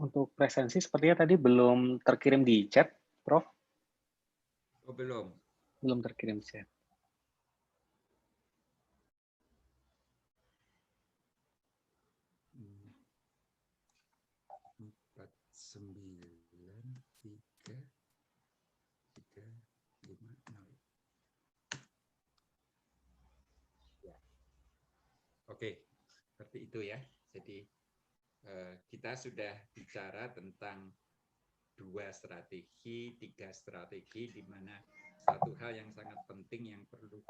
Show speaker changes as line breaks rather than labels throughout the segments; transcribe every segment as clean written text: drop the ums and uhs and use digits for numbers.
Untuk presensi sepertinya tadi belum terkirim di chat, Prof.
Oh, belum.
Belum terkirim chat.
Empat sembilan tiga tiga lima nol. Ya. Oke, seperti itu ya. Jadi kita sudah bicara tentang 2 strategi, 3 strategi, di mana satu hal yang sangat penting yang perlu kita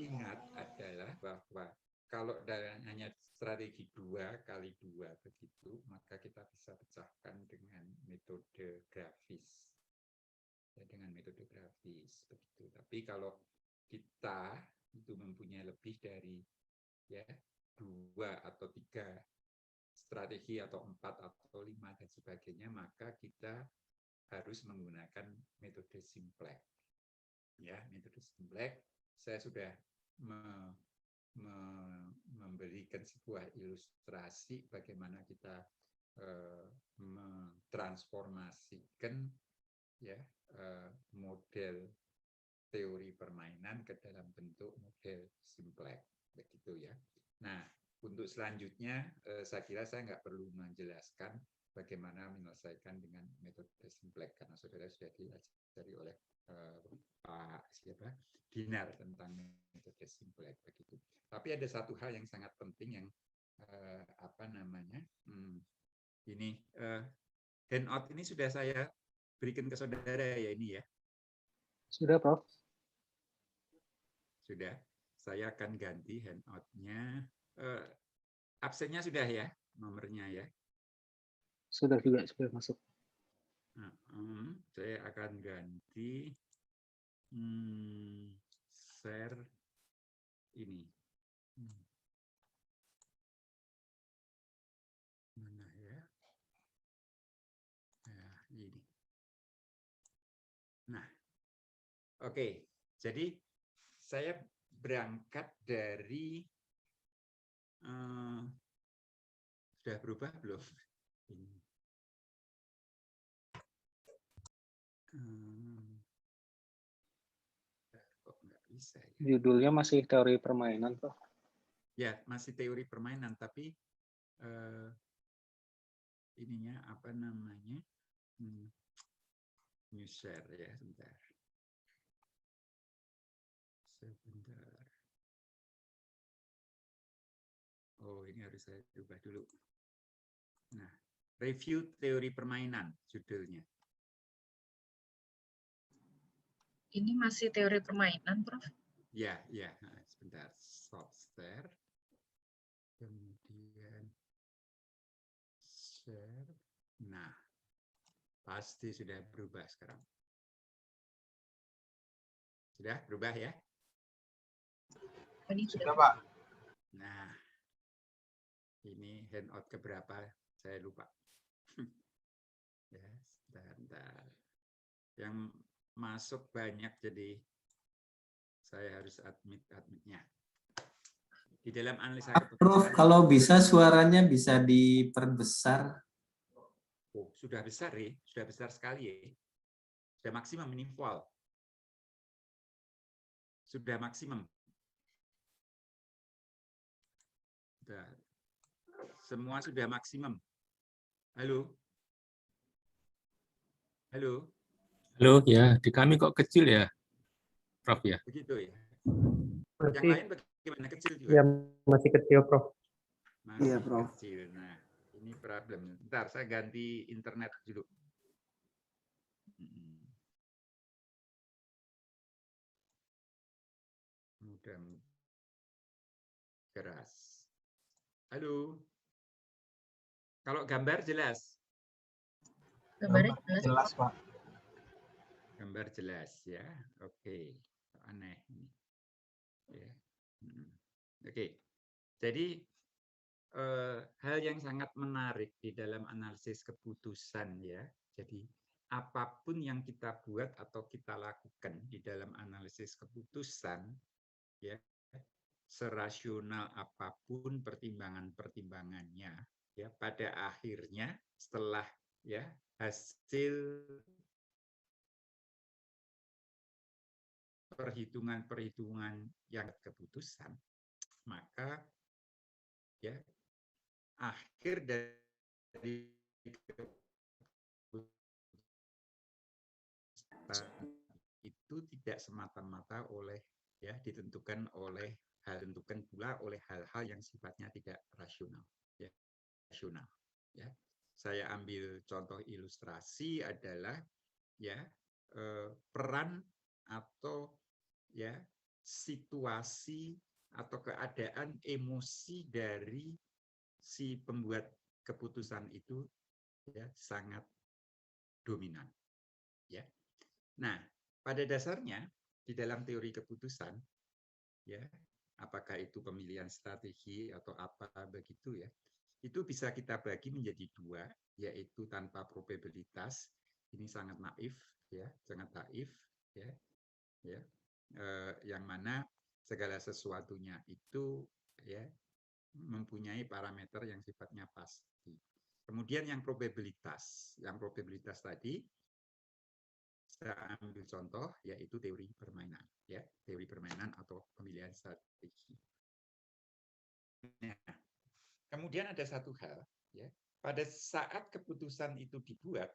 ingat adalah bahwa kalau hanya strategi 2 kali 2 begitu, maka kita bisa pecahkan dengan metode grafis. Ya, dengan metode grafis begitu. Tapi kalau kita itu mempunyai lebih dari ya 2 atau 3 strategi atau 4 atau 5 dan sebagainya, maka kita harus menggunakan metode simplex. Ya, metode simplex saya sudah memberikan sebuah ilustrasi bagaimana kita mentransformasikan ya model teori permainan ke dalam bentuk model simplex begitu ya. Nah, untuk selanjutnya saya kira saya nggak perlu menjelaskan bagaimana menyelesaikan dengan metode simplex karena saudara sudah diajari oleh Pak siapa Dinar tentang metode simplex begitu. Tapi ada satu hal yang sangat penting yang apa namanya ini handout ini sudah saya berikan ke saudara ya ini ya.
Sudah, Prof.
Sudah. Saya akan ganti handout-nya. Absennya sudah ya, nomornya ya.
Sudah juga, sudah masuk.
Saya akan ganti share ini. Mana ya? Ya, ini. Nah, oke. Jadi saya berangkat dari sudah berubah belum? Ini. Kok nggak bisa ya?
Judulnya masih teori permainan, Prof.
Ya, masih teori permainan, tapi ininya apa namanya? New share ya, sebentar. Oh, ini harus saya ubah dulu. Nah, review teori permainan judulnya.
Ini masih teori permainan, Prof?
Ya, ya. Sebentar. Stop share. Kemudian share. Nah, pasti sudah berubah sekarang. Sudah berubah ya?
Sudah, Pak.
Nah, ini handout keberapa? Saya lupa. Ya, sebentar. Yang masuk banyak, jadi saya harus admitnya. Di dalam analisa keputusan.
Prof, kalau bisa suaranya bisa diperbesar.
Oh, sudah besar ya, sudah besar sekali ya. Sudah maksimum ini full. Sudah maksimum. Sudah. Semua sudah maksimum. Halo? Halo?
Halo, ya, di kami kok kecil ya, Prof ya?
Begitu ya.
Berarti,
Yang lain bagaimana, kecil juga?
ya masih kecil, Prof.
Masih
Iya, Prof.
kecil. Nah, ini problem. Bentar, saya ganti internet dulu. Mudah keras. Halo? Kalau gambar jelas?
Gambarnya
Jelas, Pak.
Gambar jelas ya. Oke. Aneh ini. Ya. Oke. Jadi hal yang sangat menarik di dalam analisis keputusan ya. Jadi apapun yang kita buat atau kita lakukan di dalam analisis keputusan ya, serasional apapun pertimbangan-pertimbangannya, ya pada akhirnya setelah ya hasil perhitungan-perhitungan yang keputusan, maka ya akhir dari keputusan itu tidak semata-mata oleh ya ditentukan pula oleh hal-hal yang sifatnya tidak rasional, ya rasional. Ya, saya ambil contoh ilustrasi adalah ya peran atau ya situasi atau keadaan emosi dari si pembuat keputusan itu ya sangat dominan. Ya, nah pada dasarnya di dalam teori keputusan, ya apakah itu pemilihan strategi atau apa begitu ya, itu bisa kita bagi menjadi dua, yaitu tanpa probabilitas. Ini sangat naif, ya sangat naif, ya, ya. Yang mana segala sesuatunya itu ya mempunyai parameter yang sifatnya pasti. Kemudian yang probabilitas tadi saya ambil contoh yaitu teori permainan, ya teori permainan atau pemilihan strategi. Nah, kemudian ada satu hal, ya pada saat keputusan itu dibuat,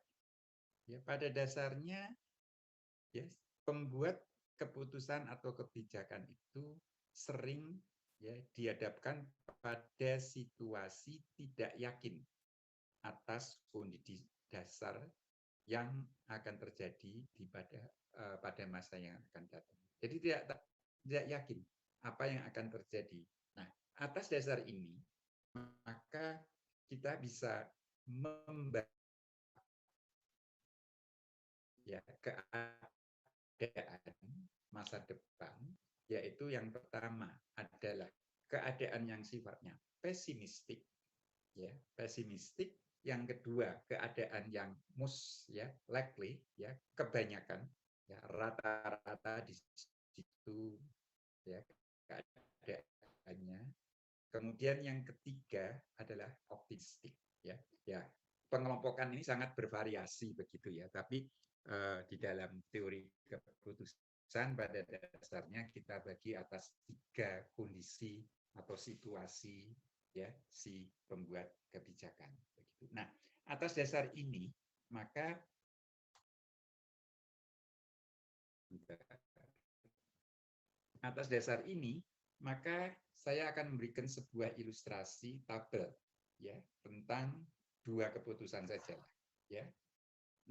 ya pada dasarnya ya pembuat keputusan atau kebijakan itu sering ya dihadapkan pada situasi tidak yakin atas kondisi dasar yang akan terjadi pada masa yang akan datang. Jadi tidak yakin apa yang akan terjadi. Nah, atas dasar ini maka kita bisa membaca ya keadaan masa depan, yaitu yang pertama adalah keadaan yang sifatnya pesimistik, ya pesimistik. Yang kedua keadaan yang ya likely, ya kebanyakan, ya rata-rata di situ ya keadaannya. Kemudian yang ketiga adalah optimistik, ya pengelompokan ini sangat bervariasi begitu ya, tapi di dalam teori keputusan pada dasarnya kita bagi atas 3 kondisi atau situasi ya si pembuat kebijakan begitu. Nah, atas dasar ini maka saya akan memberikan sebuah ilustrasi tabel ya tentang 2 keputusan saja ya.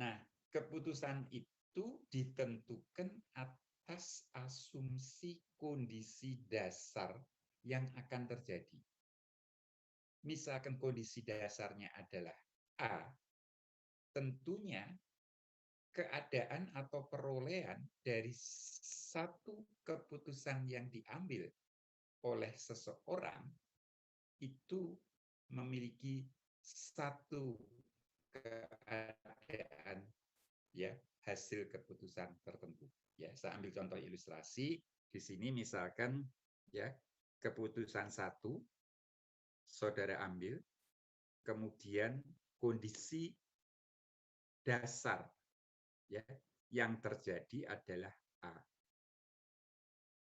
Nah, keputusan itu ditentukan atas asumsi kondisi dasar yang akan terjadi. Misalkan kondisi dasarnya adalah A, tentunya keadaan atau perolehan dari satu keputusan yang diambil oleh seseorang itu memiliki satu keadaan ya hasil keputusan tertentu. Ya, saya ambil contoh ilustrasi di sini misalkan ya keputusan 1 saudara ambil, kemudian kondisi dasar ya yang terjadi adalah A.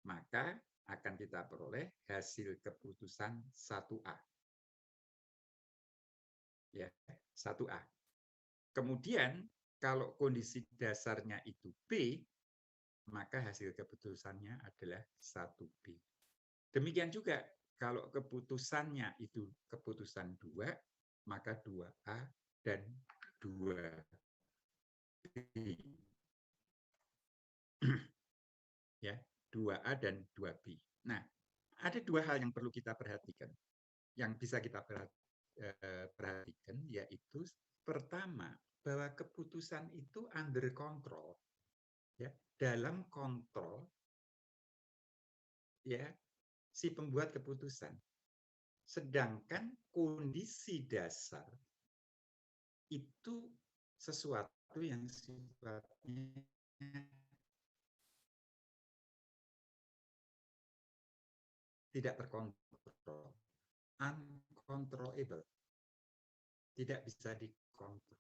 Maka akan kita peroleh hasil keputusan 1A. Ya, 1A. Kemudian kalau kondisi dasarnya itu B, maka hasil keputusannya adalah 1B. Demikian juga kalau keputusannya itu keputusan 2, maka 2A dan 2B. Ya, 2A dan 2B. Nah, ada 2 hal yang perlu kita perhatikan. Yang bisa kita perhatikan yaitu pertama, bahwa keputusan itu under control. Ya, dalam kontrol ya si pembuat keputusan. Sedangkan kondisi dasar itu sesuatu yang sifatnya tidak terkontrol, uncontrollable, tidak bisa dikontrol.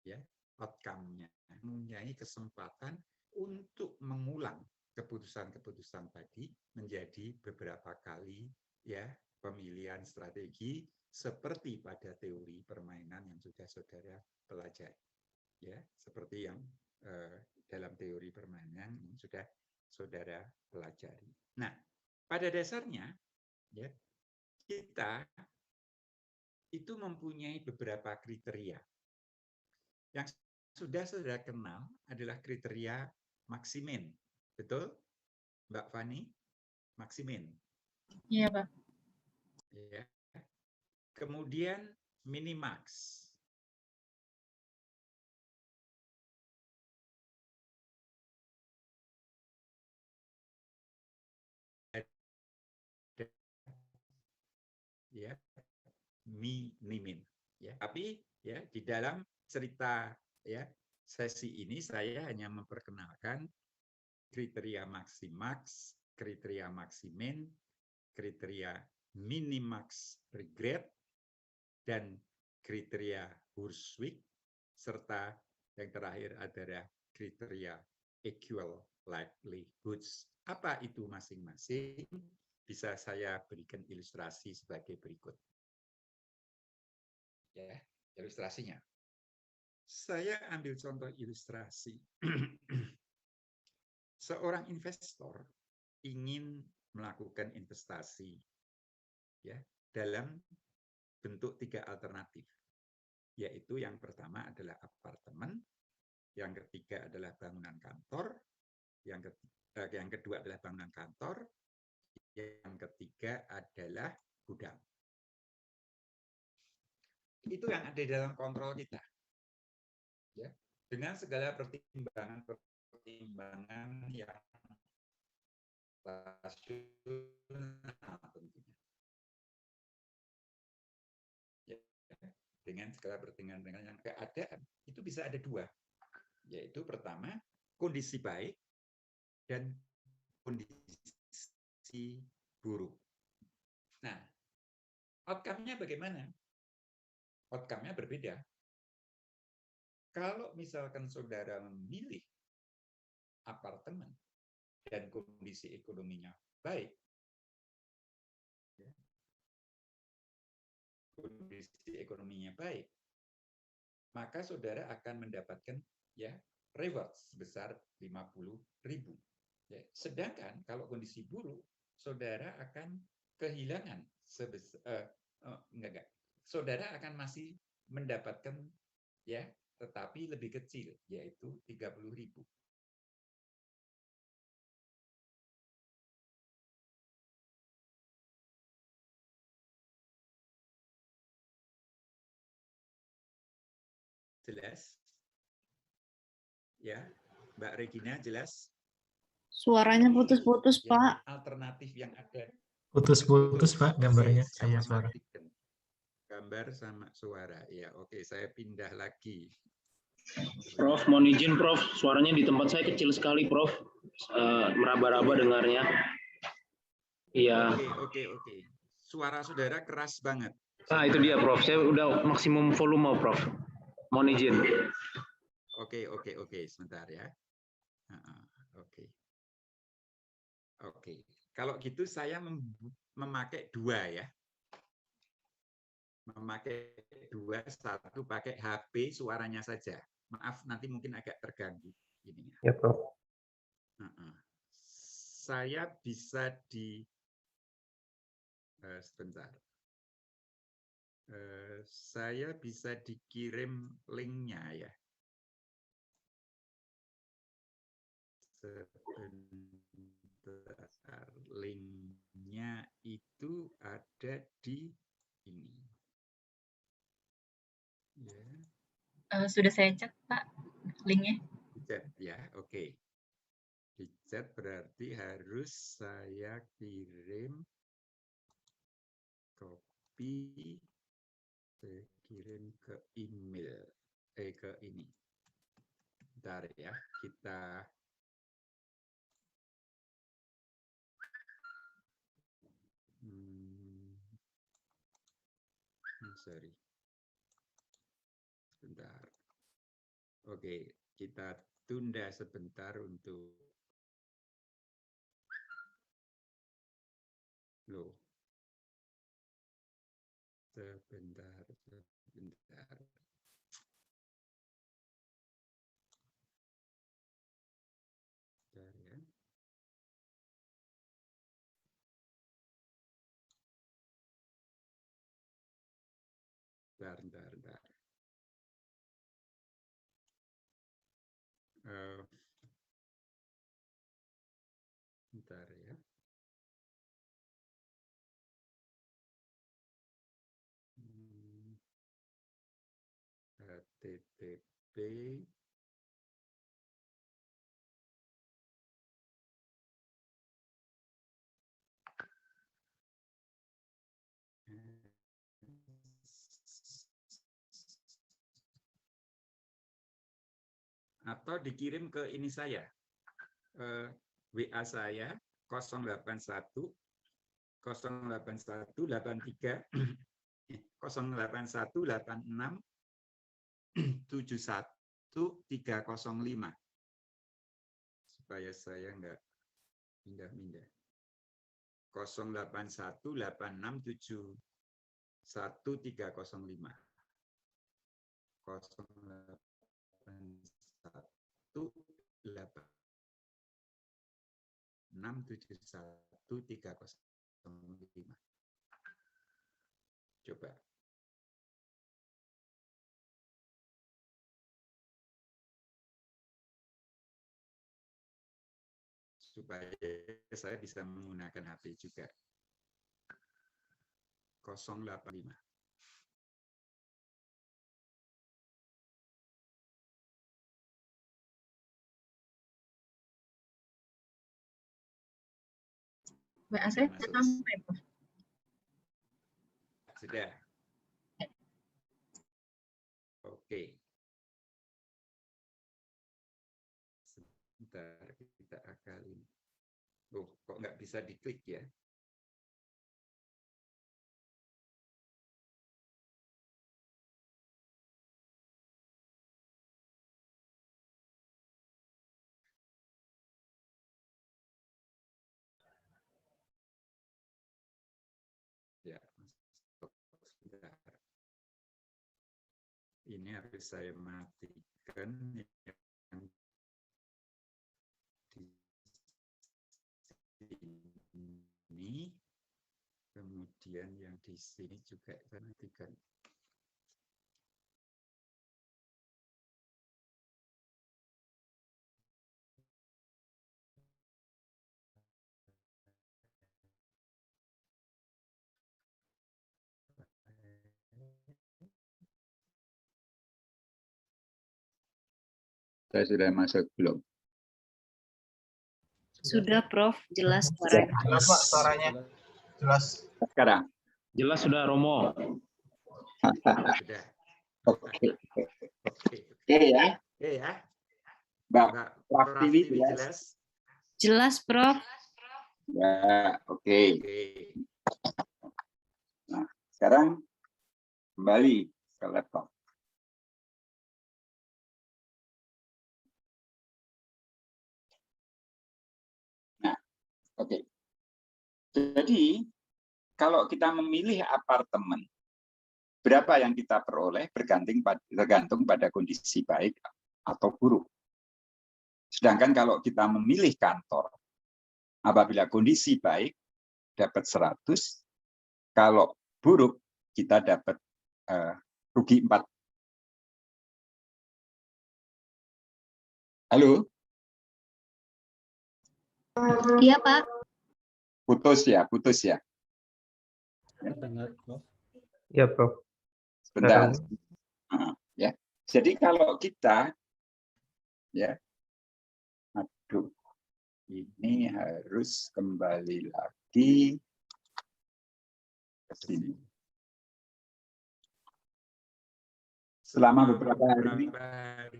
Ya, outcome-nya mempunyai kesempatan untuk mengulang keputusan-keputusan tadi menjadi beberapa kali ya pemilihan strategi seperti pada teori permainan yang sudah saudara pelajari. Ya, seperti yang dalam teori permainan yang sudah saudara pelajari. Nah, pada dasarnya ya kita itu mempunyai beberapa kriteria. Yang sudah saudara kenal adalah kriteria Maximin. Betul, Mbak Fani? Maximin.
Iya, Pak.
Ya. Kemudian Minimax. Ya, minimin. Ya, tapi ya di dalam cerita ya sesi ini saya hanya memperkenalkan kriteria maximax, kriteria maximin, kriteria minimax regret, dan kriteria Burswick, serta yang terakhir adalah kriteria equal likelihoods. Apa itu masing-masing? Bisa saya berikan ilustrasi sebagai berikut. Ya, ilustrasinya. Saya ambil contoh ilustrasi. Seorang investor ingin melakukan investasi ya dalam bentuk 3 alternatif, yaitu yang pertama adalah apartemen, yang ketiga adalah bangunan kantor, yang kedua adalah bangunan kantor, yang ketiga adalah gudang. Itu yang ada di dalam kontrol kita. Ya, dengan segala pertimbangan yang rasional tentunya. Ya, dengan segala pertimbangan yang keadaan itu bisa ada 2, yaitu pertama kondisi baik dan kondisi buruk. Nah, outcome-nya bagaimana? Outcome-nya berbeda. Kalau misalkan saudara memilih apartemen dan kondisi ekonominya baik, kondisi ekonominya baik, maka saudara akan mendapatkan ya reward sebesar 50.000. Ya. Sedangkan kalau kondisi buruk, saudara akan kehilangan sebesar saudara akan masih mendapatkan ya, tetapi lebih kecil, yaitu 30.000. Jelas? Ya, Mbak Regina jelas?
Suaranya putus-putus,
Ya,
Pak.
alternatif yang ada.
Putus-putus, Pak, gambarnya
Saya
sama suara.
matikan gambar sama suara. Ya, oke, saya pindah lagi.
Prof, mohon izin Prof, suaranya di tempat saya kecil sekali Prof, meraba-raba dengarnya. Iya.
Oke. Suara saudara keras banget.
Itu dia Prof, saya udah maksimum volume Prof. Mohon izin.
Oke, sebentar ya. Oke. Kalau gitu saya memakai 2 ya. Memakai 2, satu pakai HP suaranya saja. Maaf, nanti mungkin agak terganggu ininya.
Ya, Prof.
Saya bisa sebentar. Saya bisa dikirim linknya ya. Sebentar. Linknya itu ada di ini. Ya.
Sudah saya cek, Pak, linknya.
Di chat ya, oke. Di chat berarti harus saya kirim copy, saya kirim ke email, ke ini. Bentar ya, kita sorry. Sebentar. Oke, kita tunda sebentar untuk loh. Sebentar. Bentar ya. Bentar. Bentar ya. HTTP atau dikirim ke ini saya, WA saya 081 081 83 081 86 71 305 supaya saya enggak pindah-pindah. 081 86 71 305 0818671 305. Coba. Supaya saya bisa menggunakan HP juga. 085.
WA saya sudah sampai, Prof.
Sudah. Oke. Sebentar, kita akalin. Oh, kok nggak bisa diklik ya? Ya, sebentar. Ini harus saya matikan yang di sini, kemudian yang di sini juga saya matikan. Saya sudah masuk belum?
Sudah, Prof. Jelas suaranya.
Jelas, Pak, suaranya. Jelas.
Sekarang?
Jelas sudah, Romo.
Sudah.
Oke.
Oke.
Ya.
Oke ya.
Mbak
Mbak
Prof. Tiwi
Tiwi
jelas.
jelas?
Jelas, Prof.
Ya, oke.
Oke.
Nah, sekarang kembali ke laptop. Nah, oke. Jadi, kalau kita memilih apartemen, berapa yang kita peroleh tergantung pada kondisi baik atau buruk. Sedangkan kalau kita memilih kantor, apabila kondisi baik, dapat 100, kalau buruk, kita dapat rugi 4. Halo?
Iya, Pak.
Putus ya.
Ya, Prof.
Sebentar. Ya. Jadi kalau kita, ya, aduh, ini harus kembali lagi ke sini. Selama beberapa hari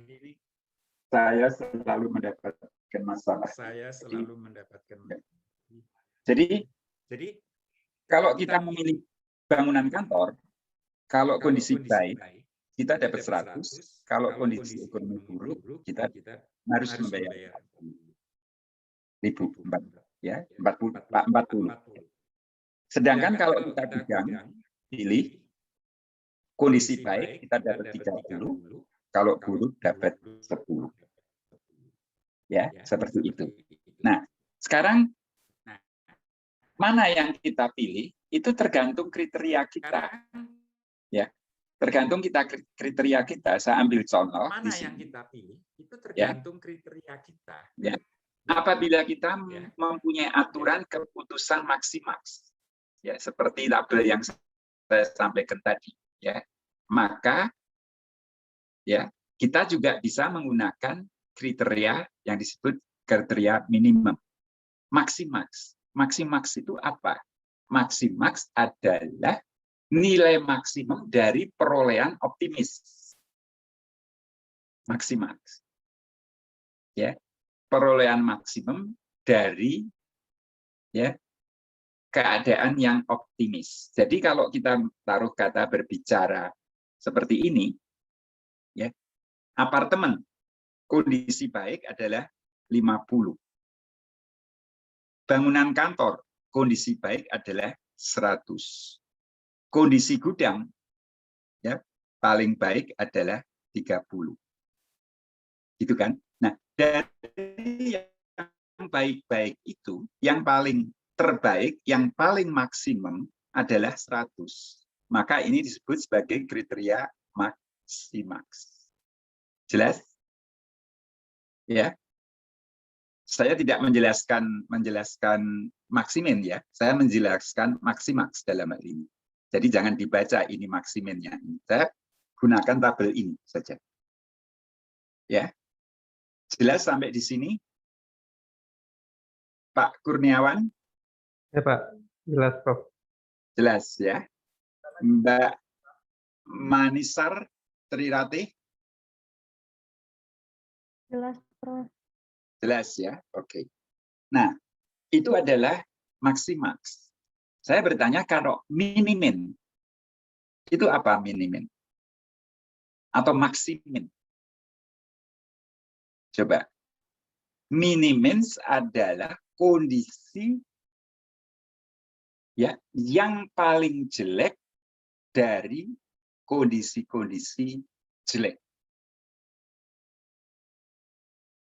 ini, saya selalu mendapatkan masalah. Jadi kalau kita memilih bangunan kantor,
Kalau kondisi baik, kita dapat 100. Kalau kondisi ekonomi buruk, kita harus membayar 1.000, ya, 40. Sedangkan kalau kita pilih kondisi baik, kita dapat 30. Kalau buruk dapat 10. Ya, seperti itu. Nah, sekarang mana yang kita pilih itu tergantung kriteria kita. Ya, tergantung kriteria kita. Saya ambil contoh di sini. Mana yang kita pilih itu tergantung kriteria kita. Ya. Apabila kita mempunyai aturan keputusan maksimaks, ya, seperti tabel yang saya sampaikan tadi, ya, maka ya kita juga bisa menggunakan kriteria yang disebut kriteria minimum. Maksimaks. Maksimaks itu apa? Maksimaks adalah nilai maksimum dari perolehan optimis. Maksimaks. Ya, perolehan maksimum dari ya keadaan yang optimis. Jadi kalau kita taruh kata berbicara seperti ini, ya, apartemen kondisi baik adalah 50. Bangunan kantor kondisi baik adalah 100. Kondisi gudang ya paling baik adalah 30. Gitu kan? Nah, dari yang baik-baik itu, yang paling terbaik, yang paling maksimum adalah 100. Maka ini disebut sebagai kriteria maksimaks. Jelas? Ya. Saya tidak menjelaskan maksimin ya. Saya menjelaskan maksimaks dalam hal ini. Jadi jangan dibaca ini maksiminnya. Saya gunakan tabel ini saja. Ya. Jelas sampai di sini? Pak Kurniawan?
Ya Pak, jelas Prof.
Jelas ya. Mbak Manisar Trirati?
Jelas Prof.
Jelas ya, oke. Nah, itu adalah maksimaks. Saya bertanya kalau minimin, itu apa minimin? Atau maksimin? Coba. Minimins adalah kondisi ya yang paling jelek dari kondisi-kondisi jelek.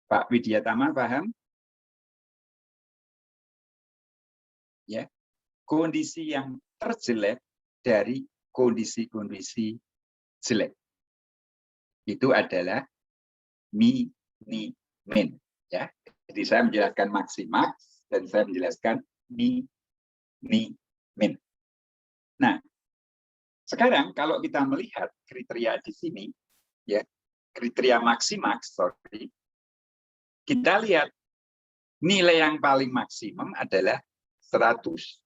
Pak Widyatama paham? Ya. Kondisi yang terjelek dari kondisi-kondisi jelek. Itu adalah min. Ya. Jadi saya menjelaskan maksimaks dan saya menjelaskan min. Nah, sekarang kalau kita melihat kriteria di sini, ya kriteria maksimaks, kita lihat nilai yang paling maksimum adalah 100.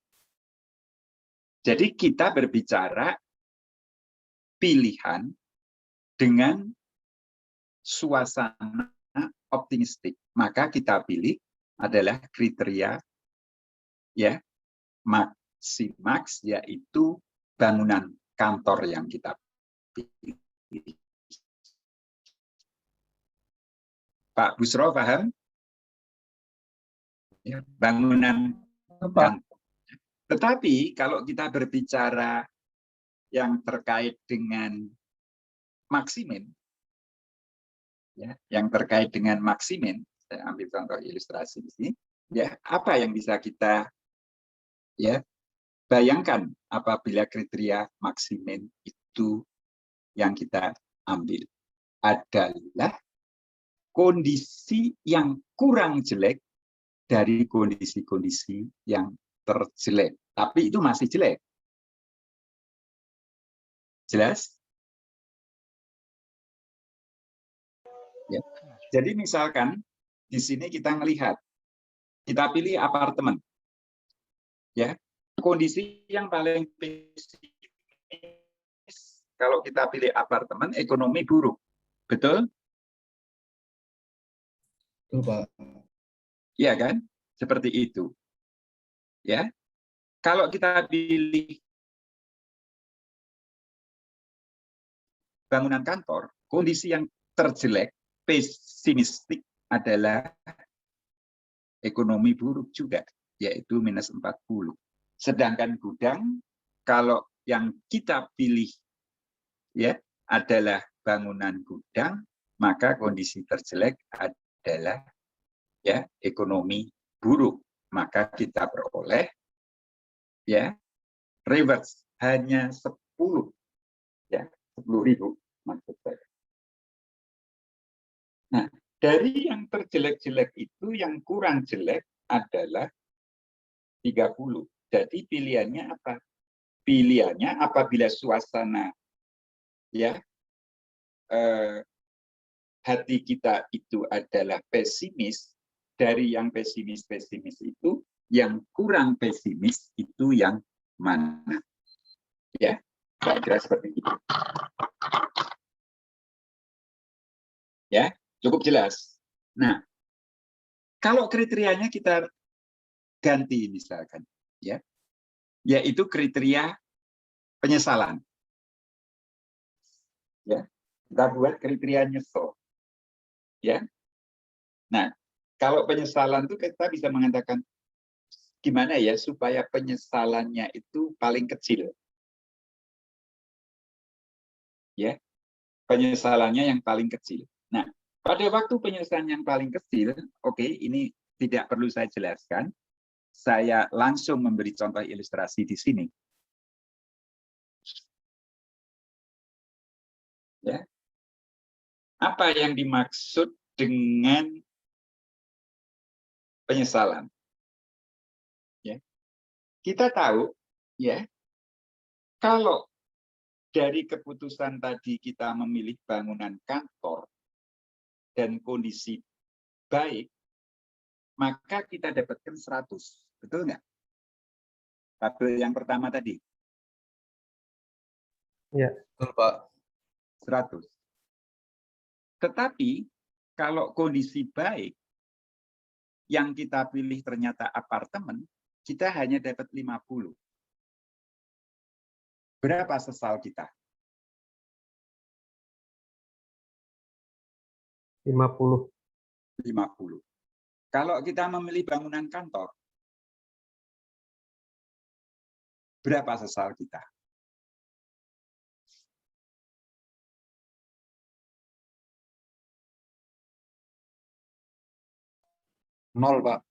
Jadi kita berbicara pilihan dengan suasana optimistik. Maka kita pilih adalah kriteria ya maksimaks, yaitu bangunan kantor yang kita pilih. Pak Busro paham? Ya, bangunan kantor. Tetapi kalau kita berbicara yang terkait dengan maksimin, ya, yang terkait dengan maksimin, saya ambil contoh ilustrasi di sini, ya, apa yang bisa kita ya bayangkan apabila kriteria maksimin itu yang kita ambil adalah kondisi yang kurang jelek dari kondisi-kondisi yang terjelek. Tapi itu masih jelek. Jelas? Ya. Jadi misalkan di sini kita melihat, kita pilih apartemen. Ya, kondisi yang paling pesimis kalau kita pilih apartemen, ekonomi buruk. Betul?
Betul, Pak.
Iya kan? Seperti itu. Ya. Kalau kita pilih bangunan kantor, kondisi yang terjelek, pesimistik adalah ekonomi buruk juga, yaitu minus 40. Sedangkan gudang, kalau yang kita pilih ya adalah bangunan gudang, maka kondisi terjelek adalah ya ekonomi buruk. Maka kita peroleh ya reverse hanya 10 ya 10.000 maksud saya. Nah, dari yang terjelek-jelek itu yang kurang jelek adalah 30. Jadi pilihannya apa? Pilihannya apabila suasana ya hati kita itu adalah pesimis, dari yang pesimis itu yang kurang pesimis itu yang mana? Ya, saya kira seperti itu. Ya, cukup jelas. Nah, kalau kriterianya kita ganti misalkan, ya, yaitu kriteria penyesalan. Ya, kita buat kriteria nyesel. Ya, nah, kalau penyesalan itu kita bisa mengatakan gimana ya supaya penyesalannya itu paling kecil. Ya, penyesalannya yang paling kecil. Nah, pada waktu penyesalan yang paling kecil, oke, ini tidak perlu saya jelaskan. Saya langsung memberi contoh ilustrasi di sini. Ya. Apa yang dimaksud dengan penyesalan? Ya. Kita tahu, ya, kalau dari keputusan tadi kita memilih bangunan kantor dan kondisi baik, maka kita dapatkan 100. Betul nggak? Tabel yang pertama tadi.
Ya, betul Pak.
100. Tetapi kalau kondisi baik, yang kita pilih ternyata apartemen, kita hanya dapat 50. Berapa sesal kita?
50.
50. Kalau kita memilih bangunan kantor, berapa sesal kita?
Nol, Pak.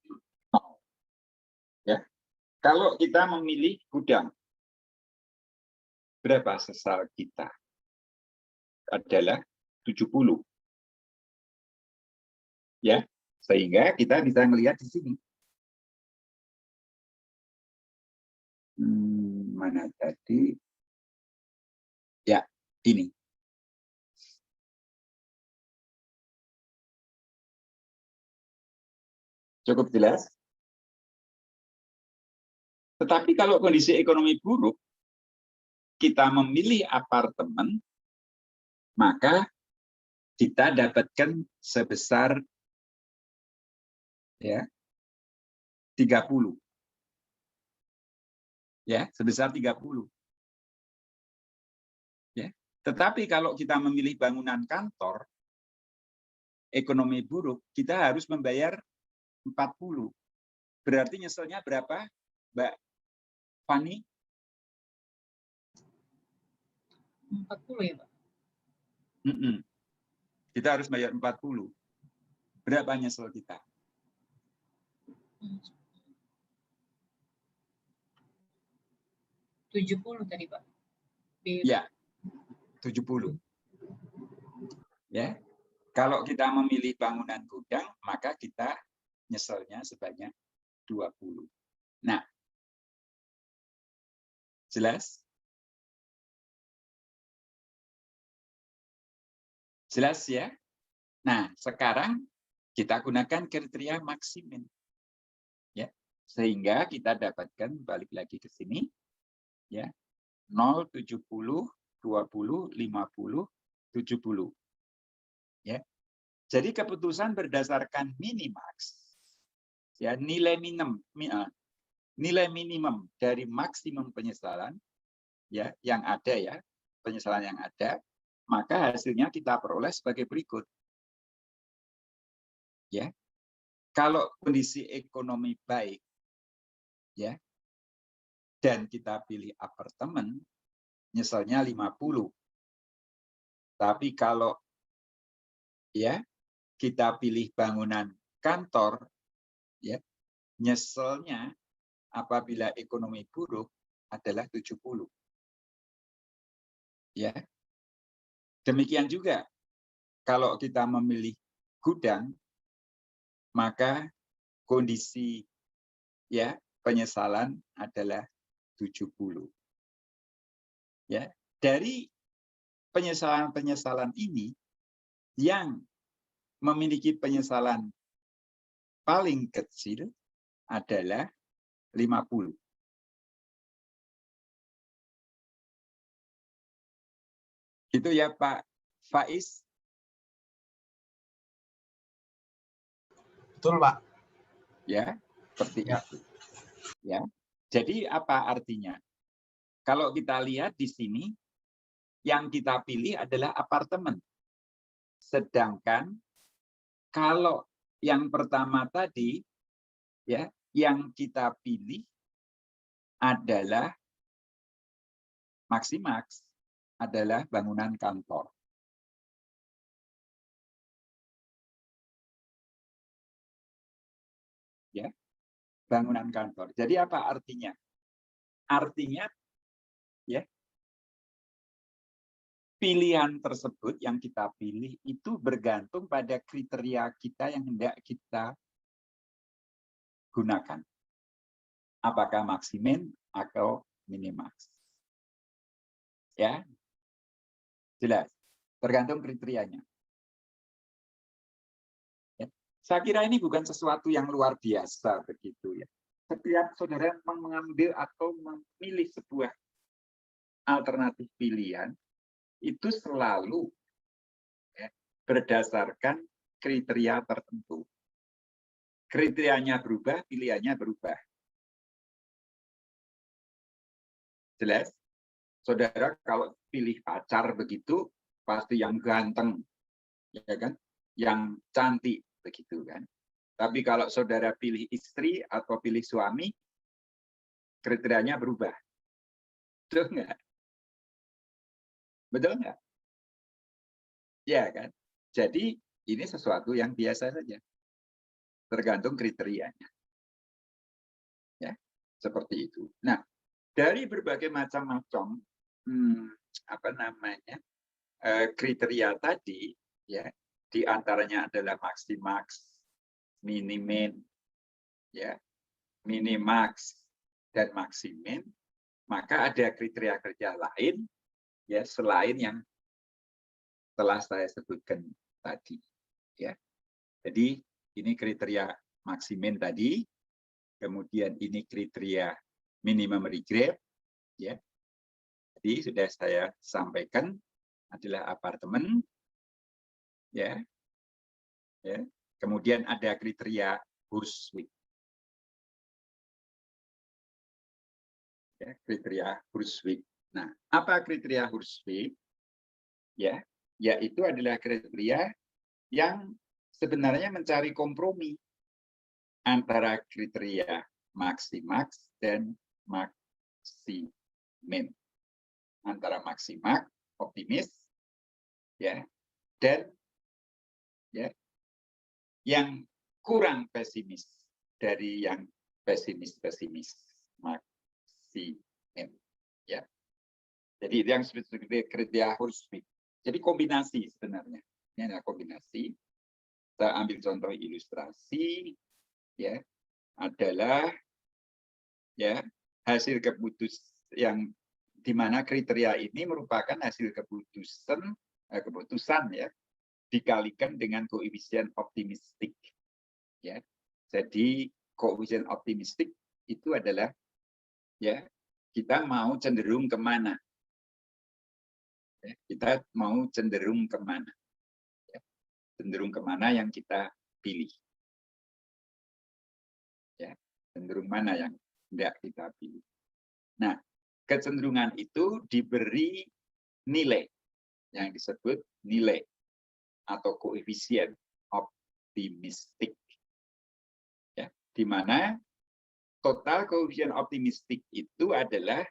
Ya. Kalau kita memilih gudang, berapa sesal kita? Adalah 70. Ya, sehingga kita bisa melihat di sini. Mana tadi? Ya, ini. Cukup jelas? Tetapi kalau kondisi ekonomi buruk, kita memilih apartemen, maka kita dapatkan sebesar ya 30. Ya, sebesar 30. Ya. Tetapi kalau kita memilih bangunan kantor, ekonomi buruk, kita harus membayar 40. Berarti nyeselnya berapa, Mbak Fani?
40 ya, Pak?
Kita harus bayar 40. Berapa nyesel kita?
70 tadi, Pak.
Ya, 70. Ya. Kalau kita memilih bangunan gudang, maka kita nyeselnya sebanyak 20. Nah, jelas? Jelas ya? Nah, sekarang kita gunakan kriteria maksimin. Ya, sehingga kita dapatkan balik lagi ke sini ya. 0, 70, 20, 50, 70. Ya. Jadi keputusan berdasarkan minimax ya, nilai minimum dari maksimum penyesalan ya yang ada ya, penyesalan yang ada maka hasilnya kita peroleh sebagai berikut. Ya. Kalau kondisi ekonomi baik, ya, dan kita pilih apartemen, nyeselnya 50. Tapi kalau ya kita pilih bangunan kantor, ya, nyeselnya apabila ekonomi buruk adalah 70. Ya. Demikian juga kalau kita memilih gudang, maka kondisi ya penyesalan adalah 70. Ya, dari penyesalan-penyesalan ini yang memiliki penyesalan paling kecil adalah 50. Itu ya Pak Faiz.
Betul, Pak.
Ya, seperti itu. Ya. Jadi apa artinya? Kalau kita lihat di sini, yang kita pilih adalah apartemen. Sedangkan kalau yang pertama tadi, ya, yang kita pilih adalah Maxi-Max, adalah bangunan kantor. Ya, bangunan kantor. Jadi apa artinya? Artinya, ya, pilihan tersebut yang kita pilih itu bergantung pada kriteria kita yang hendak kita gunakan. Apakah maksimin atau minimax. Ya, jelas. Tergantung kriterianya. Ya. Saya kira ini bukan sesuatu yang luar biasa begitu ya. Setiap saudara mengambil atau memilih sebuah alternatif pilihan, itu selalu ya, berdasarkan kriteria tertentu. Kriterianya berubah, pilihannya berubah. Jelas? Saudara kalau pilih pacar begitu, pasti yang ganteng, ya kan? Yang cantik, begitu kan? Tapi kalau saudara pilih istri atau pilih suami, kriterianya berubah. Betul nggak? Betul nggak? Ya kan? Jadi ini sesuatu yang biasa saja. Tergantung kriterianya. Ya, seperti itu. Nah, dari berbagai macam-macam kriteria tadi, ya, di antaranya adalah Maxi-Max, Mini-Min, ya, Mini-Max, dan Maximin, maka ada kriteria-kriteria lain, ya, selain yang telah saya sebutkan tadi, ya. Jadi ini kriteria Maximin tadi, kemudian ini kriteria minimum regret, ya. Jadi sudah saya sampaikan adalah apartemen, ya, ya. Kemudian ada kriteria Burswick, ya, kriteria Burswick. Nah, apa kriteria Burswick? Ya, yaitu adalah kriteria yang sebenarnya mencari kompromi antara kriteria Maxi-Max dan Maximin. Antara Maxi-Max, optimis, ya, dan ya, yang kurang pesimis dari yang pesimis Maximin. Ya. Jadi itu yang sebenarnya kriteria Burswick. Jadi kombinasi sebenarnya. Ini adalah kombinasi. Kita ambil contoh ilustrasi, ya, adalah ya hasil keputusan yang di mana kriteria ini merupakan hasil keputusan ya dikalikan dengan koefisien optimistik, ya. Jadi koefisien optimistik itu adalah ya kita mau cenderung kemana, ya, kita mau cenderung kemana, ya, cenderung kemana yang kita pilih, ya, cenderung mana yang tidak kita pilih. Nah, kecenderungan itu diberi nilai yang disebut nilai atau koefisien optimistik. Ya, di mana total koefisien optimistik itu adalah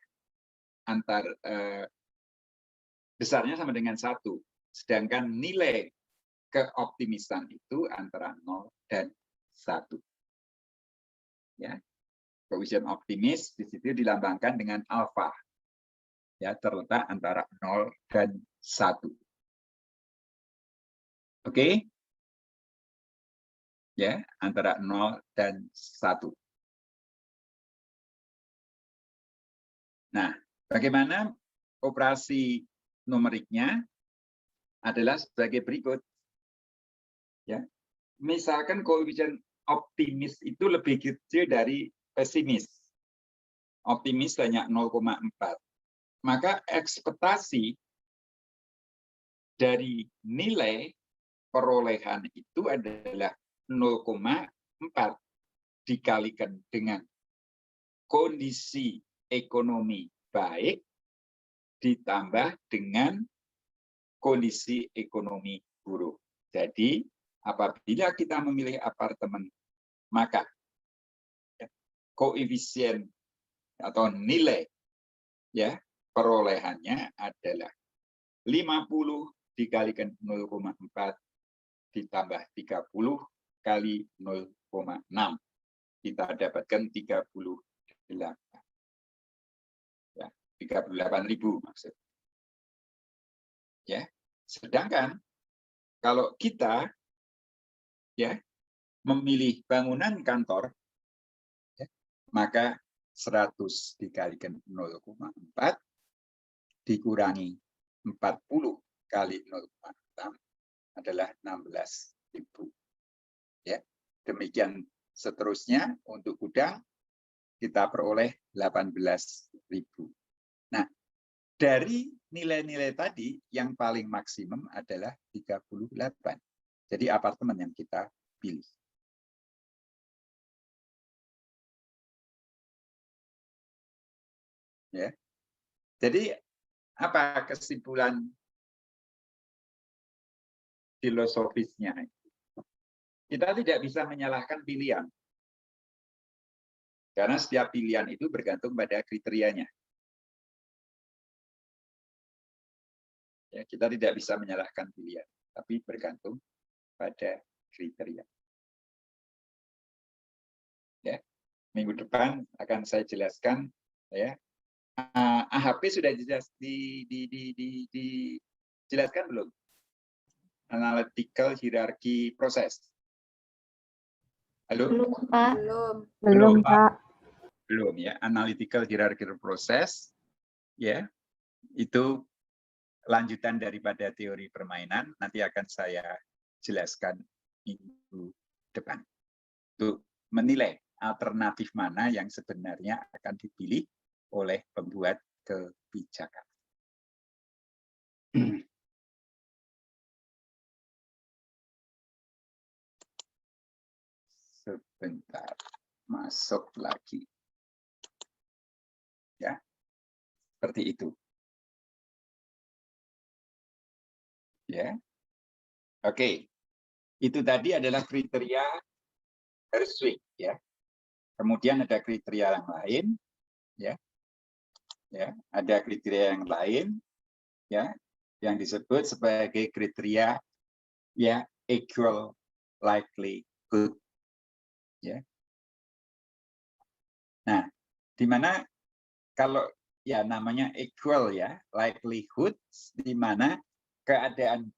besarnya sama dengan 1. Sedangkan nilai keoptimisan itu antara 0 dan 1. Ya. Koefisien optimis di situ dilambangkan dengan alfa. Ya, terletak antara 0 dan 1. Oke? Ya, antara 0 dan 1. Nah, bagaimana operasi numeriknya adalah sebagai berikut. Ya. Misalkan koefisien optimis itu lebih kecil dari pesimis. Optimis hanya 0,4. Maka ekspektasi dari nilai perolehan itu adalah 0,4 dikalikan dengan kondisi ekonomi baik ditambah dengan kondisi ekonomi buruk. Jadi, apabila kita memilih apartemen, maka koefisien atau nilai ya perolehannya adalah 50 dikalikan 0,4 ditambah 30 kali 0,6. Kita dapatkan 38. Ya, 38.000 maksud. Ya. Sedangkan kalau kita ya memilih bangunan kantor ya, maka 100 dikalikan 0,4 dikurangi 40 kali 0,6 adalah 16.000. Ya. Demikian seterusnya untuk gudang kita peroleh 18.000. Nah, dari nilai-nilai tadi yang paling maksimum adalah 38. Jadi apartemen yang kita pilih. Ya. Jadi apa kesimpulan filosofisnya? Kita tidak bisa menyalahkan pilihan. Karena setiap pilihan itu bergantung pada kriterianya. Ya, kita tidak bisa menyalahkan pilihan, tapi bergantung pada kriteria. Ya, minggu depan akan saya jelaskan. Ya, AHP sudah dijelaskan belum? Analytical hierarchy process. Halo?
Belum, Pak.
Belum, Pak. Belum ya. Analytical hierarchy process. Ya, itu lanjutan daripada teori permainan. Nanti akan saya jelaskan minggu depan. Untuk menilai alternatif mana yang sebenarnya akan dipilih oleh pembuat kebijakan. Sebentar, masuk lagi. Ya, seperti itu. Ya, oke. Itu tadi adalah kriteria Herzwig, ya. Kemudian ada kriteria yang lain, ya. Ya, ada kriteria yang lain, ya, yang disebut sebagai kriteria ya equal likelihood. Ya. Nah, di mana kalau ya namanya equal ya likelihood, di mana keadaan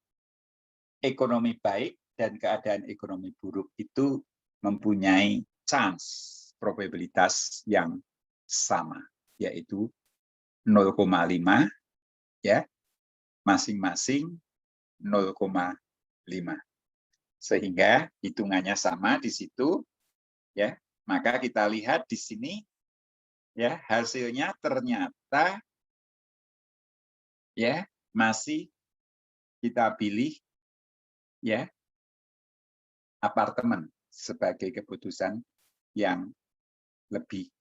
ekonomi baik dan keadaan ekonomi buruk itu mempunyai chance probabilitas yang sama, yaitu 0,5 ya, masing-masing 0,5. Sehingga hitungannya sama di situ ya. Maka kita lihat di sini ya, hasilnya ternyata ya masih kita pilih ya apartemen sebagai keputusan yang lebih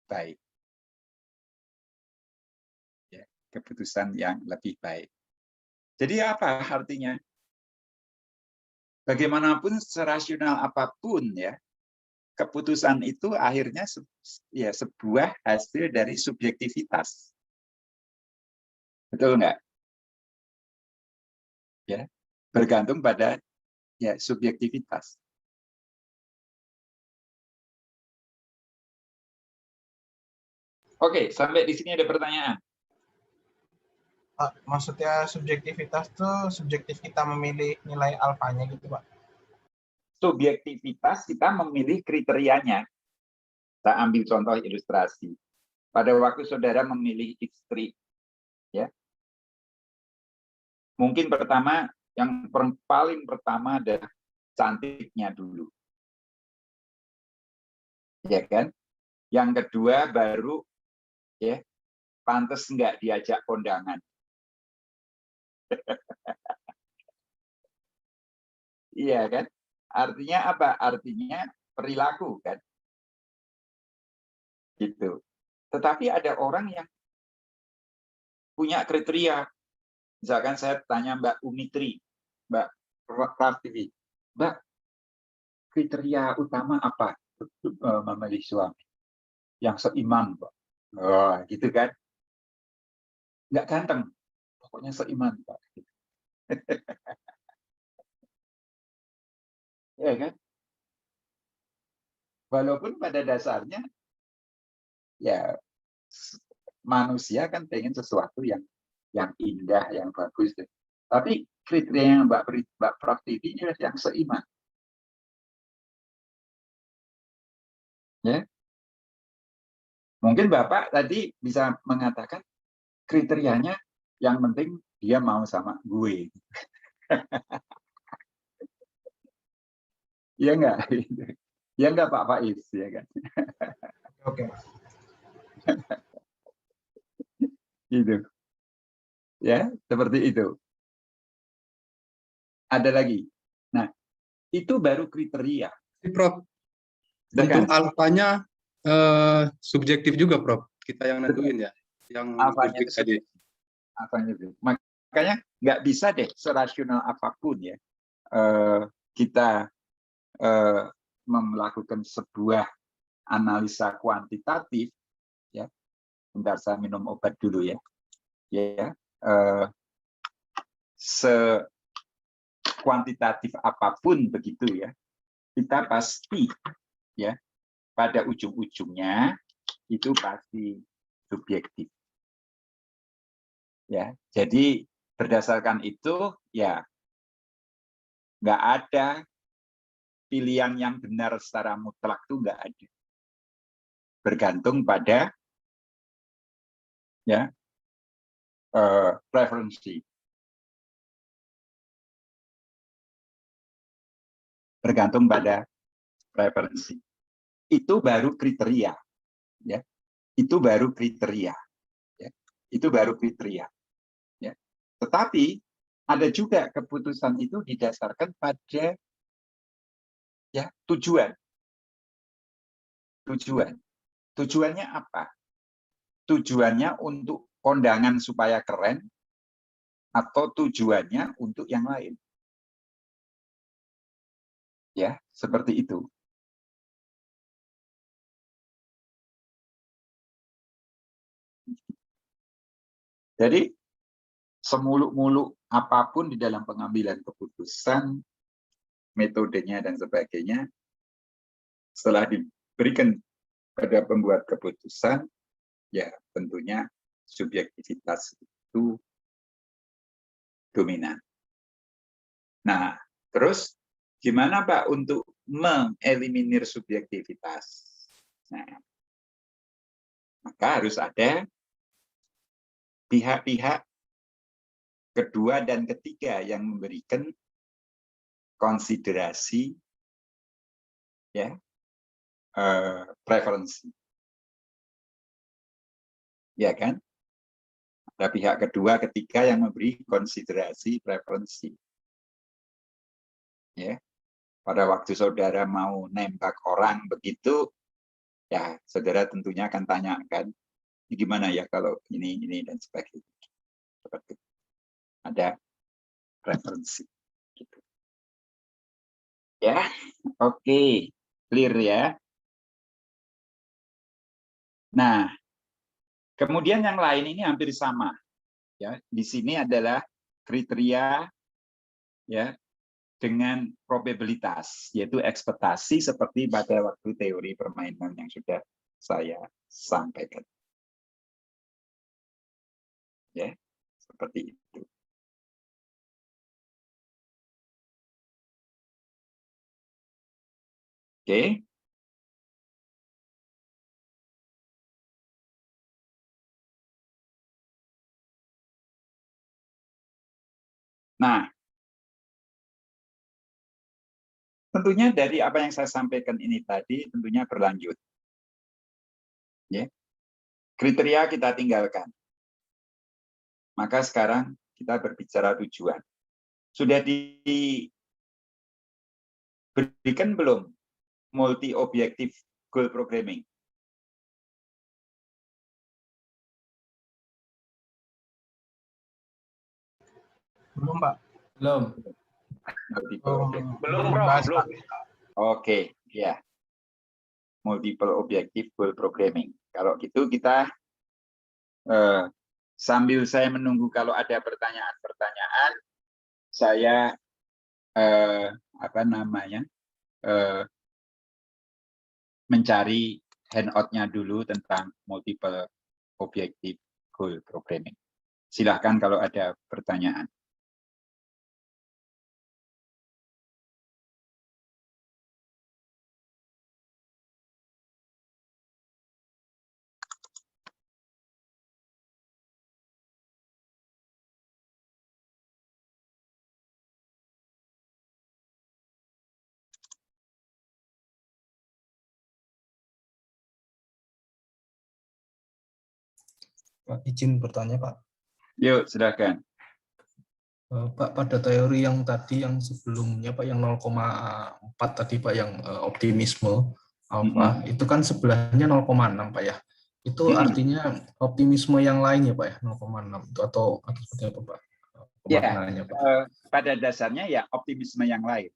baik. Ya, keputusan yang lebih baik. Jadi apa artinya? Bagaimanapun serasional apapun ya, keputusan itu akhirnya ya sebuah hasil dari subjektivitas. Betul nggak? Ya, bergantung pada ya subjektivitas. Oke, sampai di sini ada pertanyaan.
Pak, maksudnya subjektivitas tuh subjektif kita memilih nilai alfanya gitu, Pak.
Subjektivitas kita memilih kriterianya. Kita ambil contoh ilustrasi. Pada waktu saudara memilih istri, ya, mungkin pertama yang paling pertama adalah cantiknya dulu, ya kan? Yang kedua baru, ya, pantas nggak diajak kondangan. Iya kan? Artinya apa? Artinya perilaku kan? Gitu. Tetapi ada orang yang punya kriteria. Misalkan saya tanya Mbak Umitri, Mbak Pratiwi, Mbak, kriteria utama apa memilih suami? Yang seiman, Pak. Oh, gitu kan? Nggak ganteng, pokoknya seiman, Pak. Ya kan? Walaupun pada dasarnya ya manusia kan pengen sesuatu yang indah, yang bagus. Tapi kriteria yang Mbak Pratiwi ini yang seiman. Ya. Mungkin Bapak tadi bisa mengatakan kriterianya yang penting dia mau sama gue. Iya enggak? Ya enggak Pak Faiz, ya kan?
Oke, Pak.
Gitu. Ya, seperti itu. Ada lagi. Nah, itu baru kriteria.
Prof,
Dengan
untuk alfanya subjektif juga, Prof. Kita yang nentuin ya, yang
alfanya
subjek tadi.
Alfanya itu. Makanya nggak bisa deh serasional apapun ya kita melakukan sebuah analisa kuantitatif ya. Bentar saya minum obat dulu ya. Ya. Sekuantitatif apapun begitu ya. Kita pasti ya pada ujung-ujungnya itu pasti subjektif. Ya, jadi berdasarkan itu ya nggak ada pilihan yang benar secara mutlak, itu nggak ada. Bergantung pada ya preferensi. Bergantung pada preferensi. Itu baru kriteria, ya. Itu baru kriteria, ya. Itu baru kriteria. Ya. Tetapi ada juga keputusan itu didasarkan pada ya tujuan. Tujuannya apa? Tujuannya untuk kondangan supaya keren atau tujuannya untuk yang lain? Ya, seperti itu. Jadi semuluk-muluk apapun di dalam pengambilan keputusan, metodenya dan sebagainya, setelah diberikan pada pembuat keputusan, ya tentunya subjektivitas itu dominan. Nah, terus gimana Pak untuk mengeliminir subjektivitas? Nah, maka harus ada pihak-pihak kedua dan ketiga yang memberikan konsiderasi ya preferensi, ya kan? Ada pihak kedua ketiga yang memberi konsiderasi preferensi, ya. Pada waktu saudara mau nembak orang begitu, ya saudara tentunya akan tanyakan gimana ya kalau ini dan sebagainya. Seperti itu. Ada referensi. Gitu. Ya, oke, clear ya. Nah, kemudian yang lain ini hampir sama. Ya, di sini adalah kriteria ya dengan probabilitas, yaitu ekspektasi seperti pada waktu teori permainan yang sudah saya sampaikan. Ya, seperti itu. Oke. Nah, tentunya dari apa yang saya sampaikan ini tadi tentunya berlanjut. Ya. Kriteria kita tinggalkan. Maka sekarang kita berbicara tujuan. Sudah diberikan belum multi-objective goal programming?
Belum, Pak.
Belum.
Multiple objective.
Belum, Prof.
Oke, ya. Multiple objective goal programming. Kalau gitu kita sambil saya menunggu kalau ada pertanyaan-pertanyaan, saya mencari handout-nya dulu tentang multiple objective goal programming. Silahkan kalau ada pertanyaan.
Pak, izin bertanya, Pak.
Yuk, silakan.
Pak, pada teori yang tadi, yang sebelumnya, Pak, yang 0,4 tadi, Pak, yang optimisme alfa, itu kan sebelahnya 0,6, Pak, ya. Itu artinya optimisme yang lain ya, Pak, ya, 0,6 itu atau seperti apa, Pak?
Ya,
Pak?
pada dasarnya ya optimisme yang lain.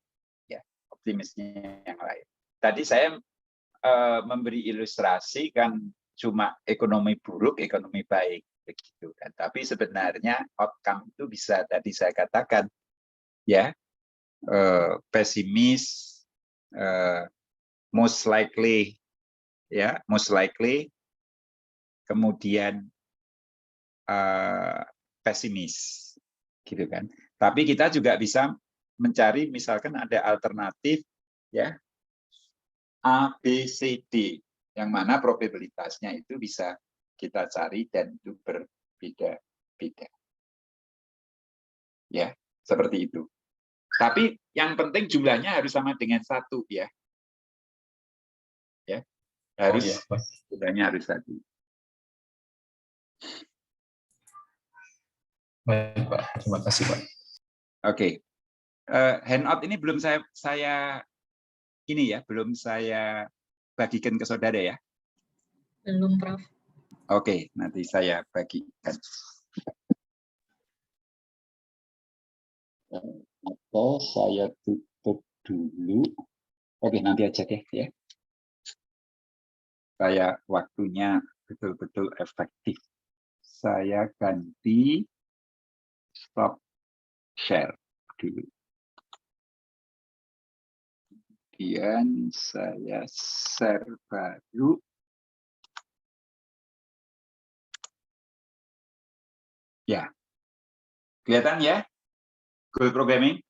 Ya, optimisme yang lain. Tadi saya memberi ilustrasi kan cuma ekonomi buruk, ekonomi baik, begitu kan. Tapi sebenarnya outcome itu bisa tadi saya katakan, ya, pesimis, most likely, ya, most likely, kemudian pesimis, gitu kan. Tapi kita juga bisa mencari, misalkan ada alternatif, ya, A, B, C, D. Yang mana probabilitasnya itu bisa kita cari dan itu berbeda-beda. Ya, seperti itu. Tapi yang penting jumlahnya harus sama dengan 1 ya. Ya. Harus jumlahnya harus 1.
Baik, Pak. Terima kasih, Pak.
Oke. Handout ini belum saya ini ya, belum saya bagikan ke saudara ya.
Belum, Prof.
Oke, nanti saya bagikan. Atau saya tutup dulu. Oke, nanti aja deh ya. Saya waktunya betul-betul efektif. Saya ganti stop share dulu. Kemudian saya share baru. Ya, kelihatan ya? Goal programming?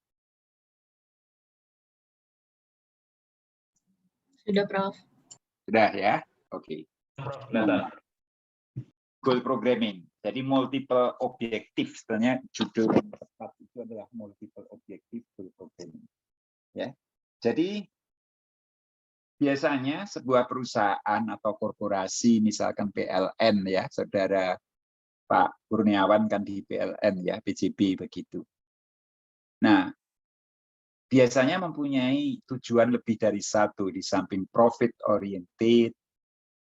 Sudah, Prof.
Sudah ya? Oke. Goal programming. Jadi multiple objektif, sebenarnya judul yang tepat itu adalah multiple objektif goal programming. Ya. Jadi biasanya sebuah perusahaan atau korporasi, misalkan PLN ya, saudara Pak Kurniawan kan di PLN ya, PJB begitu. Nah, biasanya mempunyai tujuan lebih dari 1 di samping profit oriented,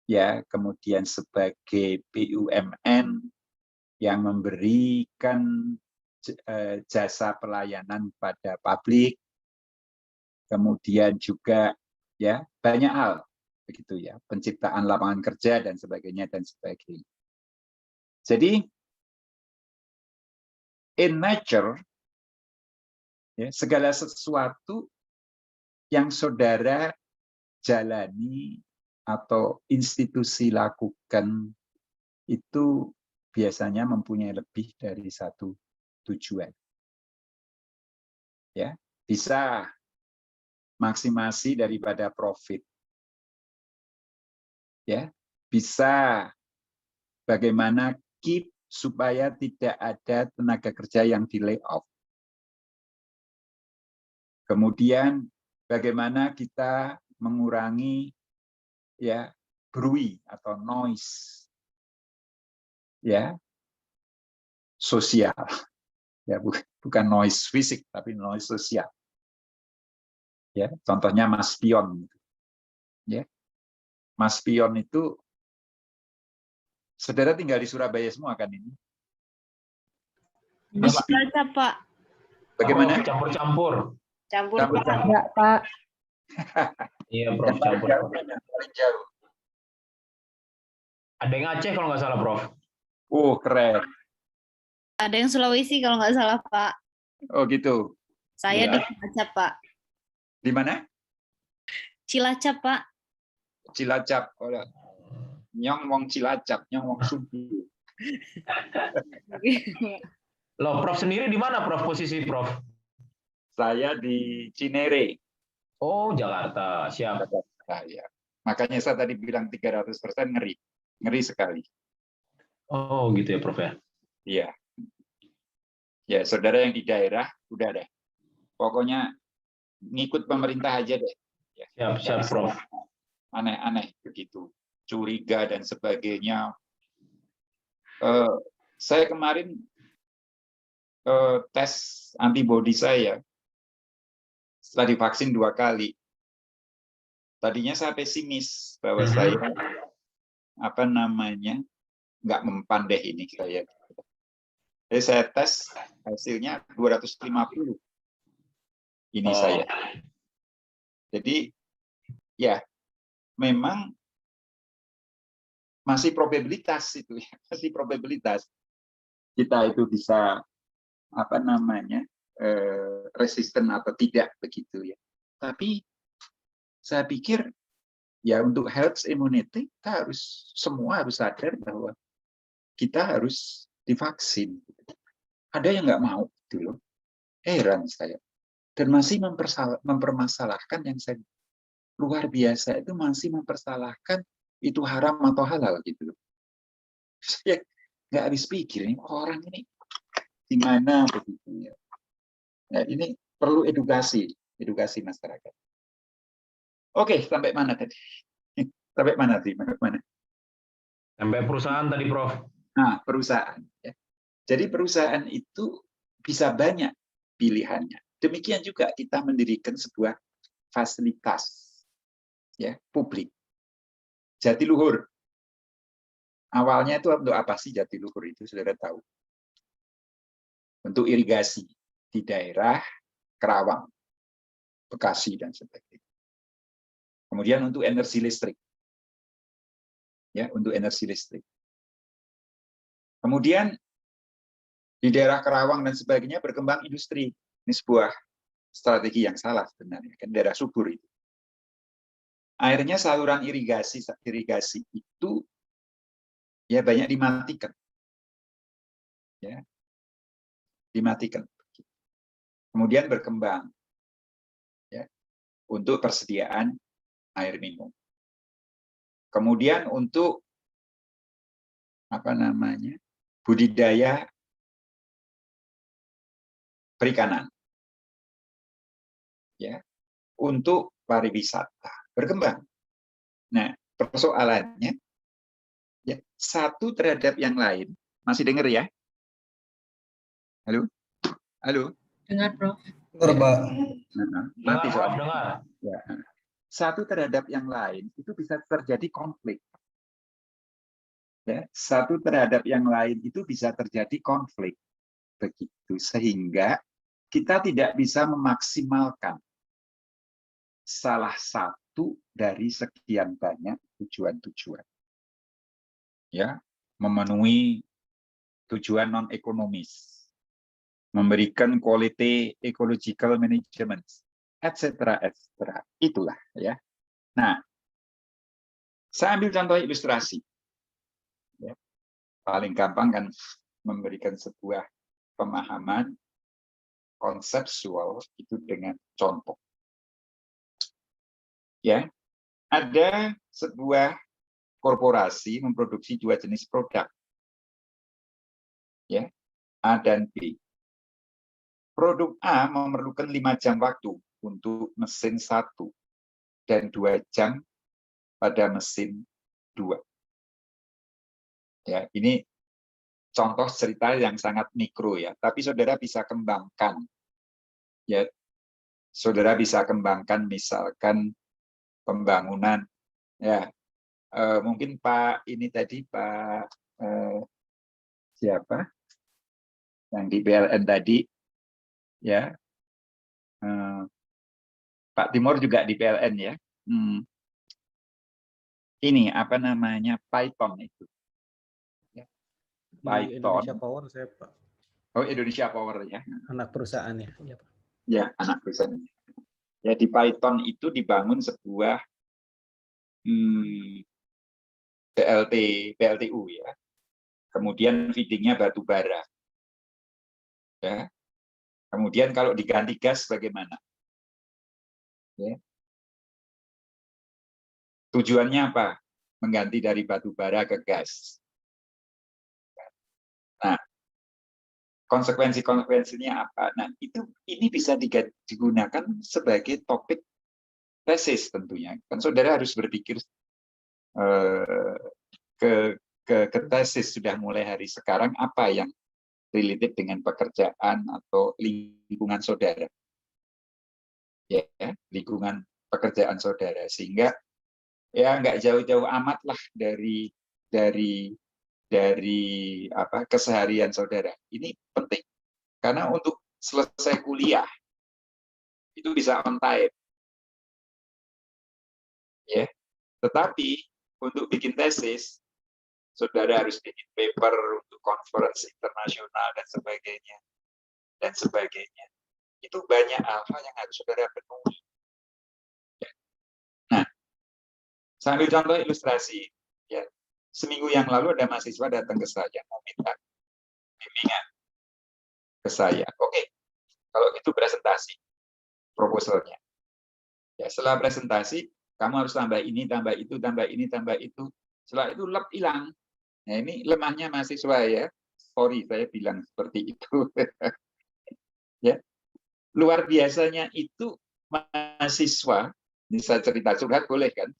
ya, kemudian sebagai BUMN yang memberikan jasa pelayanan pada publik, kemudian juga ya banyak hal begitu ya, penciptaan lapangan kerja dan sebagainya dan sebagainya. Jadi in nature ya, segala sesuatu yang saudara jalani atau institusi lakukan itu biasanya mempunyai lebih dari satu tujuan. Ya, bisa maksimasi daripada profit. Ya, bisa bagaimana keep supaya tidak ada tenaga kerja yang di layoff. Kemudian bagaimana kita mengurangi ya bruit atau noise ya sosial. Ya, bukan noise fisik tapi noise sosial. Ya, contohnya Mas Pion. Ya. Mas Pion itu saudara tinggal di Surabaya semua kan ini?
Di Cilacap, Pak.
Bagaimana?
Campur-campur.
Campur,
Campur.
Pak.
Enggak, Pak.
Iya, Prof, campur.
Paling jauh.
Ada yang Aceh kalau nggak salah, Prof.
Oh, keren.
Ada yang Sulawesi kalau nggak salah, Pak.
Oh, gitu.
Saya
Iya.
di Cilacap, Pak.
Di mana?
Cilacap, Pak.
Cilacap. Oh, nyong wong Cilacap, nyong wong Sumbi.
Loh, Prof sendiri di mana, Prof, posisi Prof?
Saya di Cinere.
Oh, Jakarta. Siap.
Ya. Makanya saya tadi bilang 300% ngeri. Ngeri sekali.
Oh, gitu ya, Prof ya.
Iya. Ya, saudara yang di daerah, udah deh. Pokoknya ngikut pemerintah aja deh. Ya.
Siap, Prof.
Aneh-aneh begitu. Curiga dan sebagainya. Saya kemarin tes antibodi saya setelah divaksin 2 kali. Tadinya saya pesimis bahwa saya nggak mempan deh ini saya. Jadi saya tes hasilnya 250. Ini saya. Jadi ya memang masih probabilitas itu ya, masih probabilitas kita itu bisa resisten atau tidak begitu ya. Tapi saya pikir ya untuk health immunity kita semua harus sadar bahwa kita harus divaksin. Ada yang nggak mau gitu loh. Heran saya. Dan masih mempermasalahkan yang saya luar biasa itu masih mempersalahkan itu haram atau halal gitu loh. Saya nggak habis pikir ini orang ini gimana begitu ya. Nah, ini perlu edukasi masyarakat. Oke, sampai mana tadi? Sampai mana sih?
Sampai perusahaan tadi, Prof.
Nah, perusahaan. Ya. Jadi perusahaan itu bisa banyak pilihannya. Demikian juga kita mendirikan sebuah fasilitas ya publik. Jatiluhur. Awalnya itu untuk apa sih Jatiluhur itu? Saudara tahu. Untuk irigasi di daerah Kerawang, Bekasi, dan sebagainya. Kemudian untuk energi listrik. Ya, untuk energi listrik. Kemudian di daerah Kerawang dan sebagainya berkembang industri. Ini sebuah strategi yang salah sebenarnya, kan daerah subur itu. Akhirnya saluran irigasi itu ya banyak dimatikan. Ya. Dimatikan. Kemudian berkembang ya untuk persediaan air minum. Kemudian untuk budidaya perikanan. Ya, untuk pariwisata berkembang. Nah, persoalannya ya satu terhadap yang lain. Masih dengar ya? Halo? Halo?
Dengar, Prof.
Dengar, Pak.
Mati soalnya.
Dengar.
Ya. Satu terhadap yang lain itu bisa terjadi konflik. Ya, satu terhadap yang lain itu bisa terjadi konflik. begitu, sehingga kita tidak bisa memaksimalkan salah satu dari sekian banyak tujuan-tujuan. Ya, memenuhi tujuan non-ekonomis, memberikan quality ecological management, etc. etc. Itulah ya. Nah, saya ambil contoh ilustrasi. Ya. Paling gampang kan memberikan sebuah pemahaman konseptual itu dengan contoh. Ya, ada sebuah korporasi memproduksi dua jenis produk, ya, A dan B. Produk A memerlukan 5 jam waktu untuk mesin 1 dan 2 jam pada mesin 2. Ya, ini contoh cerita yang sangat mikro ya, tapi saudara bisa kembangkan. Ya, saudara bisa kembangkan misalkan pembangunan ya, mungkin Pak ini tadi Pak siapa yang di PLN tadi ya, Pak Timur juga di PLN ya. Ini apa namanya, Python itu ya. Python.
Indonesia Power saya Pak.
Oh, Indonesia Power ya,
Anak perusahaannya ya Pak.
Ya, anak perusahaan. Ya, di Python itu dibangun sebuah PLTU ya. Kemudian feedingnya batu bara. Ya. Kemudian kalau diganti gas bagaimana? Ya. Tujuannya apa? Mengganti dari batu bara ke gas. Nah, konsekuensinya apa? Nah, ini bisa digunakan sebagai topik tesis tentunya. Kan saudara harus berpikir ke tesis sudah mulai hari sekarang apa yang related dengan pekerjaan atau lingkungan saudara. Ya, lingkungan pekerjaan saudara, sehingga ya nggak jauh-jauh amat lah dari apa keseharian saudara. Ini penting karena untuk selesai kuliah itu bisa on time. Ya. Tetapi untuk bikin tesis saudara harus bikin paper untuk konferensi internasional dan sebagainya. Itu banyak hal yang harus saudara penuhi. Ya. Nah, saya ambil contoh ilustrasi ya. Seminggu yang lalu ada mahasiswa datang ke saya mau minta bimbingan ke saya. Oke, kalau itu presentasi proposalnya. Ya, setelah presentasi, kamu harus tambah ini, tambah itu, tambah ini, tambah itu. Setelah itu hilang. Nah, ini lemahnya mahasiswa ya. Sorry, saya bilang seperti itu. Ya, luar biasanya itu mahasiswa. Bisa cerita curhat boleh kan?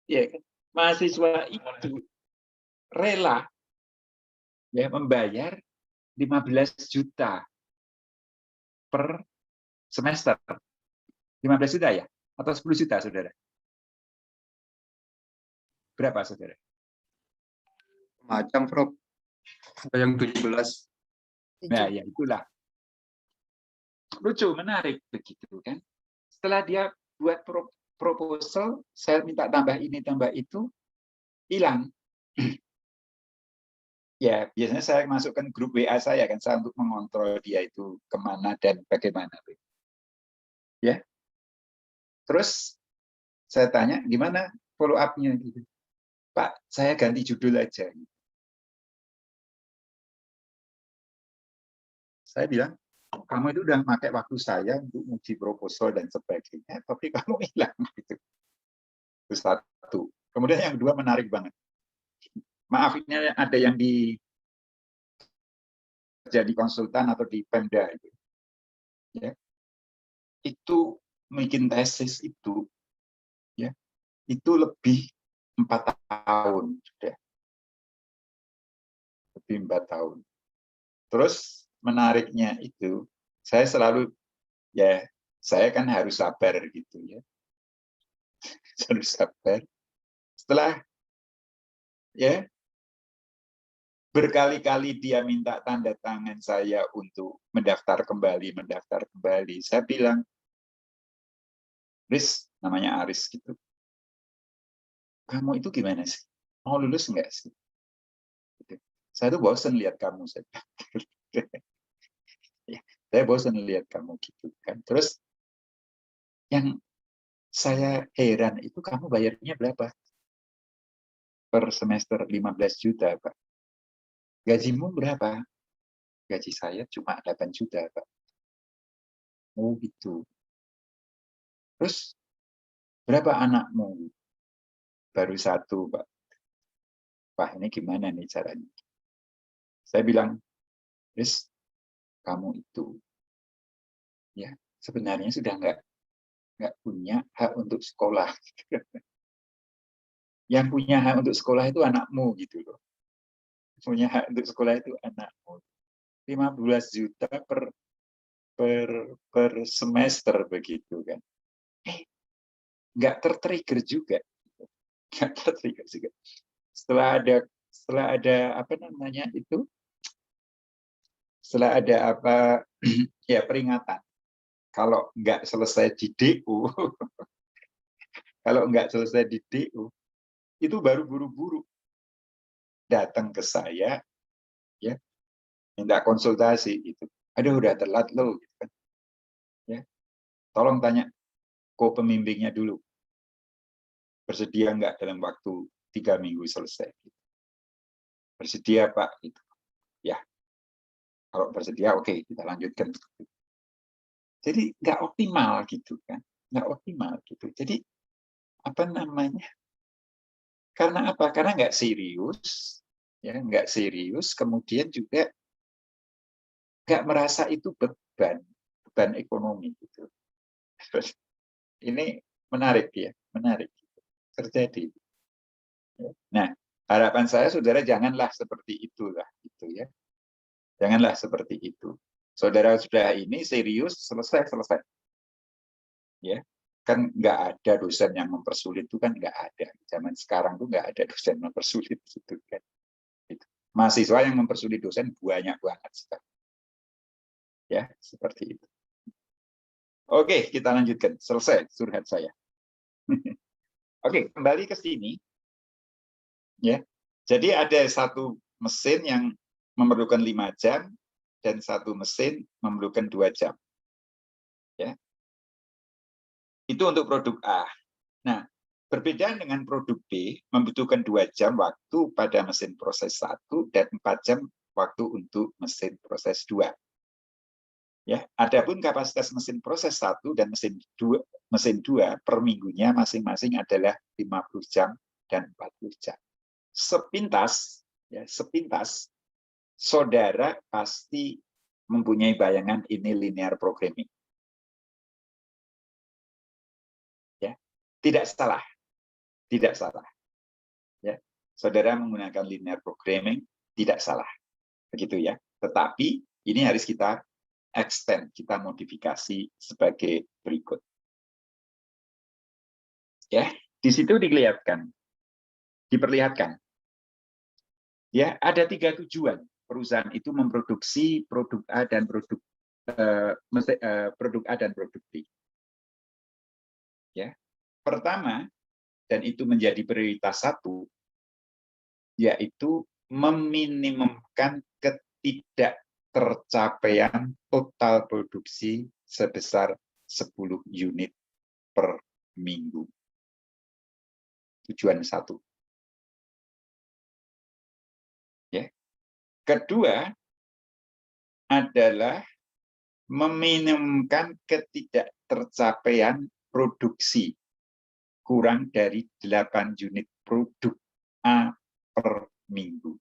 Ya kan? Mahasiswa itu rela ya membayar 15 juta per semester. 15 juta ya? Atau 10 juta, saudara? Berapa, saudara?
Macam, Prof. Ada yang 17.
Nah, ya itulah. Lucu, menarik begitu kan? Setelah dia buat proposal, saya minta tambah ini, tambah itu, hilang. Ya, biasanya saya masukkan grup WA saya kan, saya untuk mengontrol dia itu kemana dan bagaimana. Ya, terus saya tanya, gimana follow up-nya gitu. Pak, saya ganti judul aja. Saya bilang, kamu itu udah pakai waktu saya untuk uji proposal dan sebagainya, tapi kamu hilang gitu. Itu satu. Kemudian yang kedua menarik banget. Maaf, ini ada yang jadi konsultan atau di Pemda itu. Ya. Itu bikin tesis itu, ya, itu lebih 4 tahun sudah. Lebih 4 tahun. Terus menariknya itu, saya selalu, ya, saya kan harus sabar gitu ya. Harus sabar. Setelah, ya, Berkali-kkari dia minta tanda tangan saya untuk mendaftar kembali. Saya bilang, Riz, namanya Aris gitu. Kamu itu gimana sih? Mau lulus enggak sih? Gitu. Saya tuh bosan lihat kamu. Saya bosan lihat kamu gitu kan. Terus yang saya heran itu kamu bayarnya berapa? Per semester 15 juta, Pak. Gajimu berapa? Gaji saya cuma 8 juta, Pak. Oh gitu. Terus berapa anakmu? Baru 1, Pak. Wah, ini gimana nih caranya? Saya bilang, Riz, kamu itu ya sebenarnya sudah nggak punya hak untuk sekolah. Yang punya hak untuk sekolah itu anakmu gitu loh. Punya hak untuk sekolah itu anakmu. 15 juta per semester begitu kan. Nggak tertrigger juga. Nggak tertrigger juga. Setelah ada apa namanya itu, setelah ada apa ya peringatan, kalau nggak selesai di DU, kalau nggak selesai di DU, itu baru buru-buru datang ke saya, ya minta konsultasi itu. Aduh, udah telat loh, gitu kan. Ya, tolong tanya pembimbingnya dulu, bersedia nggak dalam waktu 3 minggu selesai? Bersedia Pak? Gitu. Ya, kalau bersedia oke, kita lanjutkan. Jadi nggak optimal gitu kan, nggak optimal gitu. Jadi apa namanya? Karena apa? Karena nggak serius, ya nggak serius. Kemudian juga nggak merasa itu beban ekonomi gitu. Ini menarik ya, menarik terjadi. Nah, harapan saya saudara janganlah seperti itulah, gitu ya. Janganlah seperti itu. Saudara sudah ini serius, selesai. Ya, kan nggak ada dosen yang mempersulit, itu kan nggak ada. Zaman sekarang tuh nggak ada dosen mempersulit gitu kan. Mahasiswa yang mempersulit dosen banyak banget sekarang. Ya, seperti itu. Oke, kita lanjutkan. Selesai curhat saya. Oke, kembali ke sini. Ya, jadi ada satu mesin yang memerlukan 5 jam dan satu mesin memerlukan 2 jam. Ya, itu untuk produk A. Nah, berbeda dengan produk B, membutuhkan 2 jam waktu pada mesin proses 1 dan 4 jam waktu untuk mesin proses 2. Ya, adapun kapasitas mesin proses 1 dan mesin 2 per minggunya masing-masing adalah 50 jam dan 40 jam. Sepintas, saudara pasti mempunyai bayangan ini linear programming. Ya, tidak salah. Ya, saudara menggunakan linear programming tidak salah, begitu ya. Tetapi ini harus kita extend, kita modifikasi sebagai berikut. Ya, di situ diperlihatkan. Ya, ada 3 tujuan perusahaan itu memproduksi produk A dan produk A dan produk B. Ya, pertama, dan itu menjadi prioritas 1, yaitu meminimumkan ketidaktercapaian total produksi sebesar 10 unit per minggu. Tujuan 1. Ya. Kedua adalah meminimumkan ketidaktercapaian produksi kurang dari 8 unit produk A per minggu.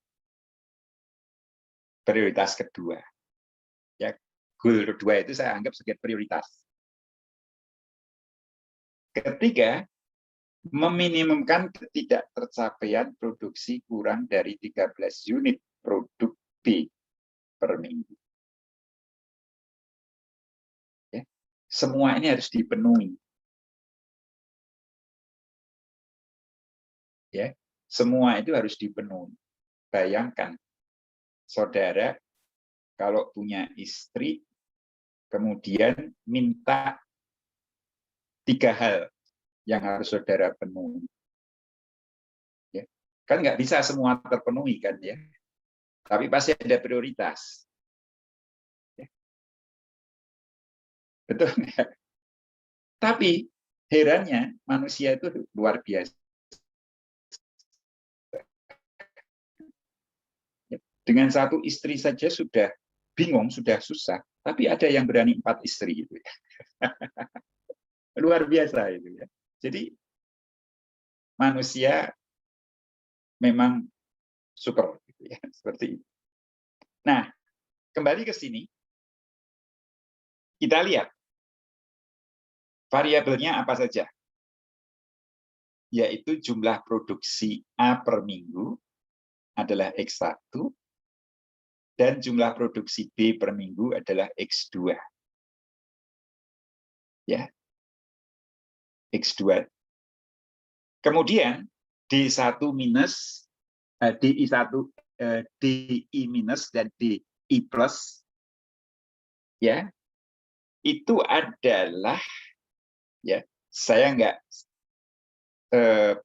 Prioritas kedua. Ya, goal kedua itu saya anggap sebagai prioritas. Ketiga, meminimumkan ketidaktercapaian produksi kurang dari 13 unit produk B per minggu. Ya, semua ini harus dipenuhi. Ya, semua itu harus dipenuhi. Bayangkan, saudara kalau punya istri, kemudian minta 3 hal yang harus saudara penuhi. Ya. Kan nggak bisa semua terpenuhi kan ya, tapi pasti ada prioritas. Ya. Betul nggak? Tapi herannya manusia itu luar biasa. Dengan 1 istri saja sudah bingung, sudah susah, tapi ada yang berani 4 istri gitu ya. Luar biasa itu ya. Jadi manusia memang super gitu ya, seperti itu. Nah, kembali ke sini, kita lihat variabelnya apa saja, yaitu jumlah produksi A per minggu adalah X1, dan jumlah produksi B per minggu adalah X2. Ya, X2. Kemudian D1 minus, DI1, DI minus dan DI plus, ya, itu adalah, ya, saya nggak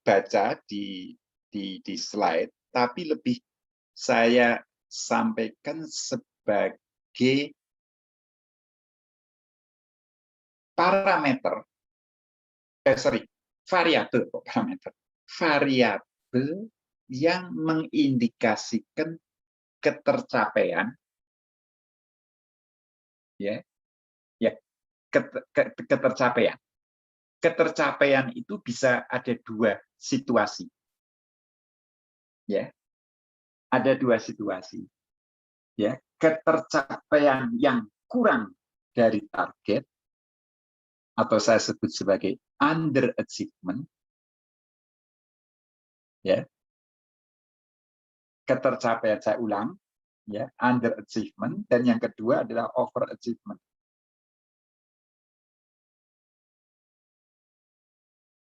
baca di slide, tapi lebih saya sampaikan sebagai parameter, variabel yang mengindikasikan ketercapaian, ya, ketercapaian. Ketercapaian itu bisa ada 2 situasi, ya, ada 2 situasi, ya, ketercapaian yang kurang dari target, atau saya sebut sebagai underachievement, ya, ketercapaian, saya ulang, ya, underachievement, dan yang kedua adalah overachievement.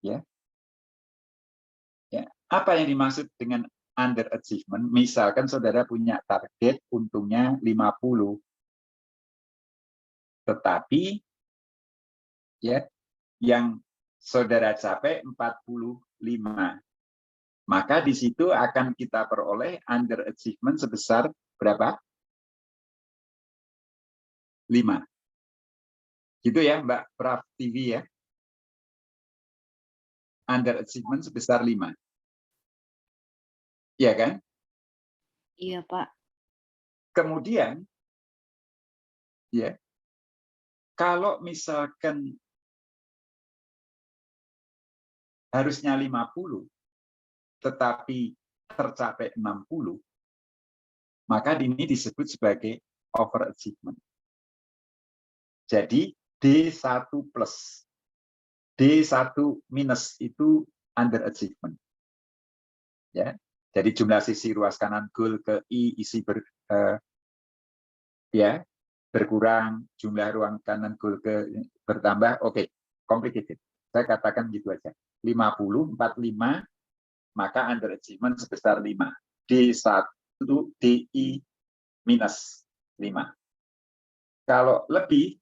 Ya. Ya, apa yang dimaksud dengan underachievement? Misalkan saudara punya target untungnya 50, tetapi ya, yang saudara capai 45. Maka di situ akan kita peroleh underachievement sebesar berapa? 5. Gitu ya, Mbak Prof. TV ya. Underachievement sebesar 5. Iya kan?
Iya, Pak.
Kemudian, ya, kalau misalkan harusnya 50, tetapi tercapai 60, maka ini disebut sebagai overachievement. Jadi D1 plus, D1 minus itu underachievement. Ya, jadi jumlah sisi ruas kanan goal ke I isi berkurang, jumlah ruang kanan goal ke bertambah. Oke, complicated. Saya katakan gitu aja. 50, 45, maka underachievement sebesar 5. D1 DI minus 5. Kalau lebih,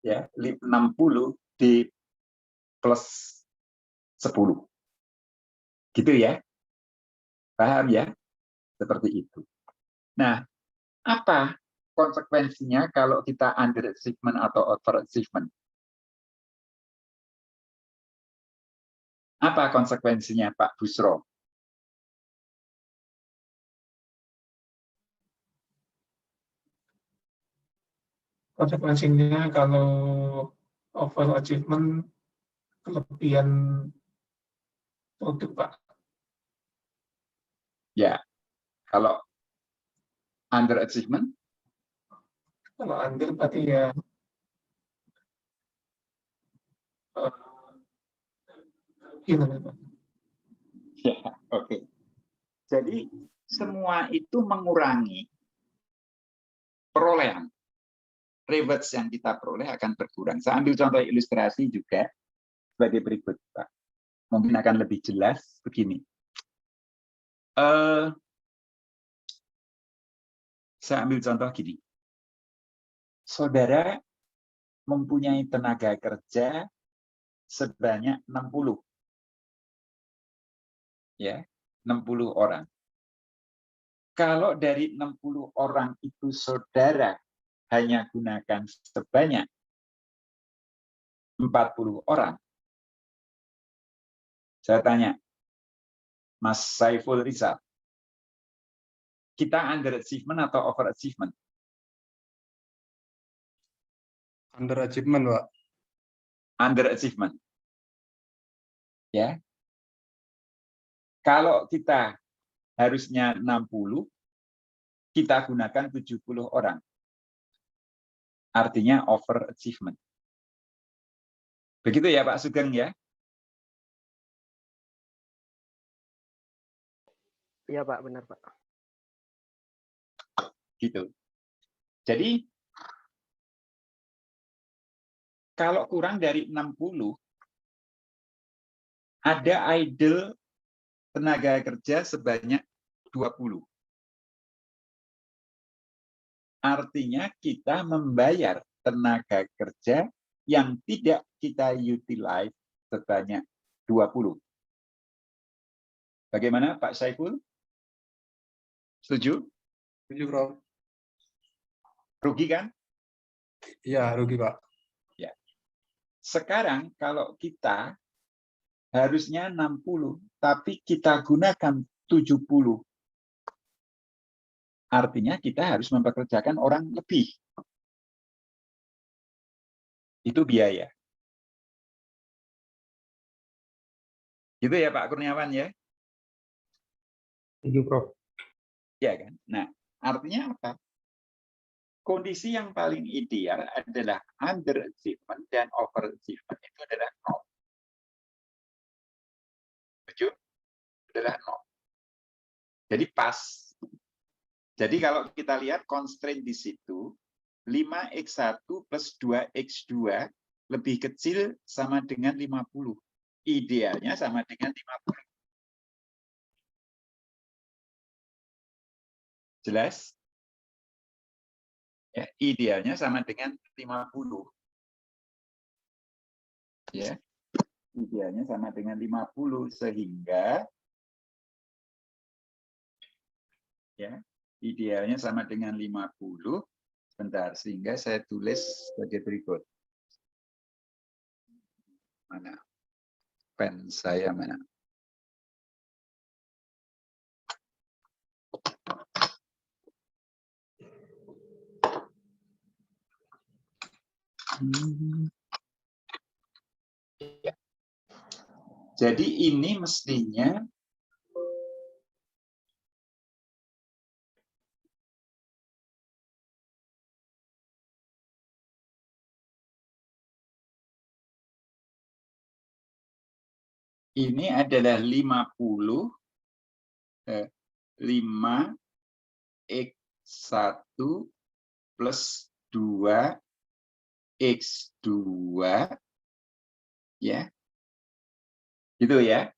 ya, 60 D plus 10. Gitu ya. Paham ya? Seperti itu. Nah, apa konsekuensinya kalau kita underachievement atau overachievement? Apa konsekuensinya, Pak Busro?
Konsekuensinya kalau overachievement, kelebihan produk, Pak.
Ya, kalau underachievement?
Kalau under berarti ya gimana, Pak?
Ya, oke. Jadi semua itu mengurangi perolehan. Rewards yang kita peroleh akan berkurang. Saya ambil contoh ilustrasi juga sebagai berikut, Pak. Mungkin akan lebih jelas begini. Saya ambil contoh gini. Saudara mempunyai tenaga kerja sebanyak 60. Ya, 60 orang. Kalau dari 60 orang itu saudara hanya gunakan sebanyak 40 orang. Saya tanya, Mas Saiful Rizal, kita underachievement atau overachievement?
Underachievement, Pak.
Underachievement. Ya. Kalau kita harusnya 60, kita gunakan 70 orang. Artinya overachievement. Begitu ya Pak Sugeng ya?
Iya Pak, benar Pak.
Gitu. Jadi, kalau kurang dari 60, ada idle tenaga kerja sebanyak 20. Artinya kita membayar tenaga kerja yang tidak kita utilize sebanyak 20. Bagaimana Pak Saiful? Setuju?
Setuju, Prof.
Rugi kan?
Iya, rugi, Pak.
Ya. Sekarang kalau kita harusnya 60, tapi kita gunakan 70. Artinya kita harus mempekerjakan orang lebih. Itu biaya. Gitu ya Pak Kurniawan ya?
Setuju, Prof.
Ya kan? Nah, artinya apa? Kondisi yang paling ideal adalah underachievement dan overachievement itu adalah 0. Setuju? Adalah 0. Jadi pas. Jadi kalau kita lihat constraint di situ, 5x1 plus 2x2 lebih kecil sama dengan 50. Idealnya sama dengan 50. Jelas? Ya, idealnya sama dengan 50. Ya. Idealnya sama dengan 50 sehingga ya, idealnya sama dengan 50. Sebentar, sehingga saya tulis sebagai berikut. Mana? Pen saya mana? Ya. Jadi ini mestinya ini adalah 50 5x1 plus 2x2 ya. Gitu ya.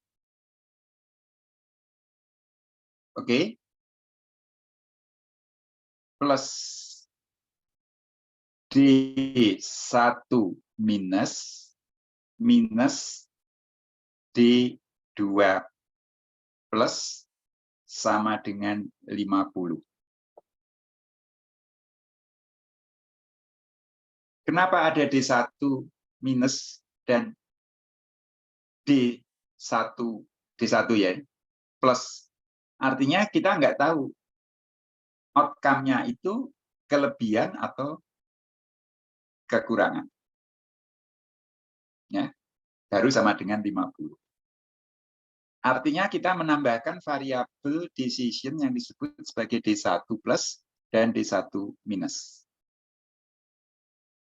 Oke. Plus D1 minus D2 plus sama dengan 50. Kenapa ada D1 minus dan D1 ya, plus? Artinya kita nggak tahu outcome-nya itu kelebihan atau kekurangan. Ya, baru sama dengan 50. Artinya kita menambahkan variabel decision yang disebut sebagai D1 plus dan D1 minus.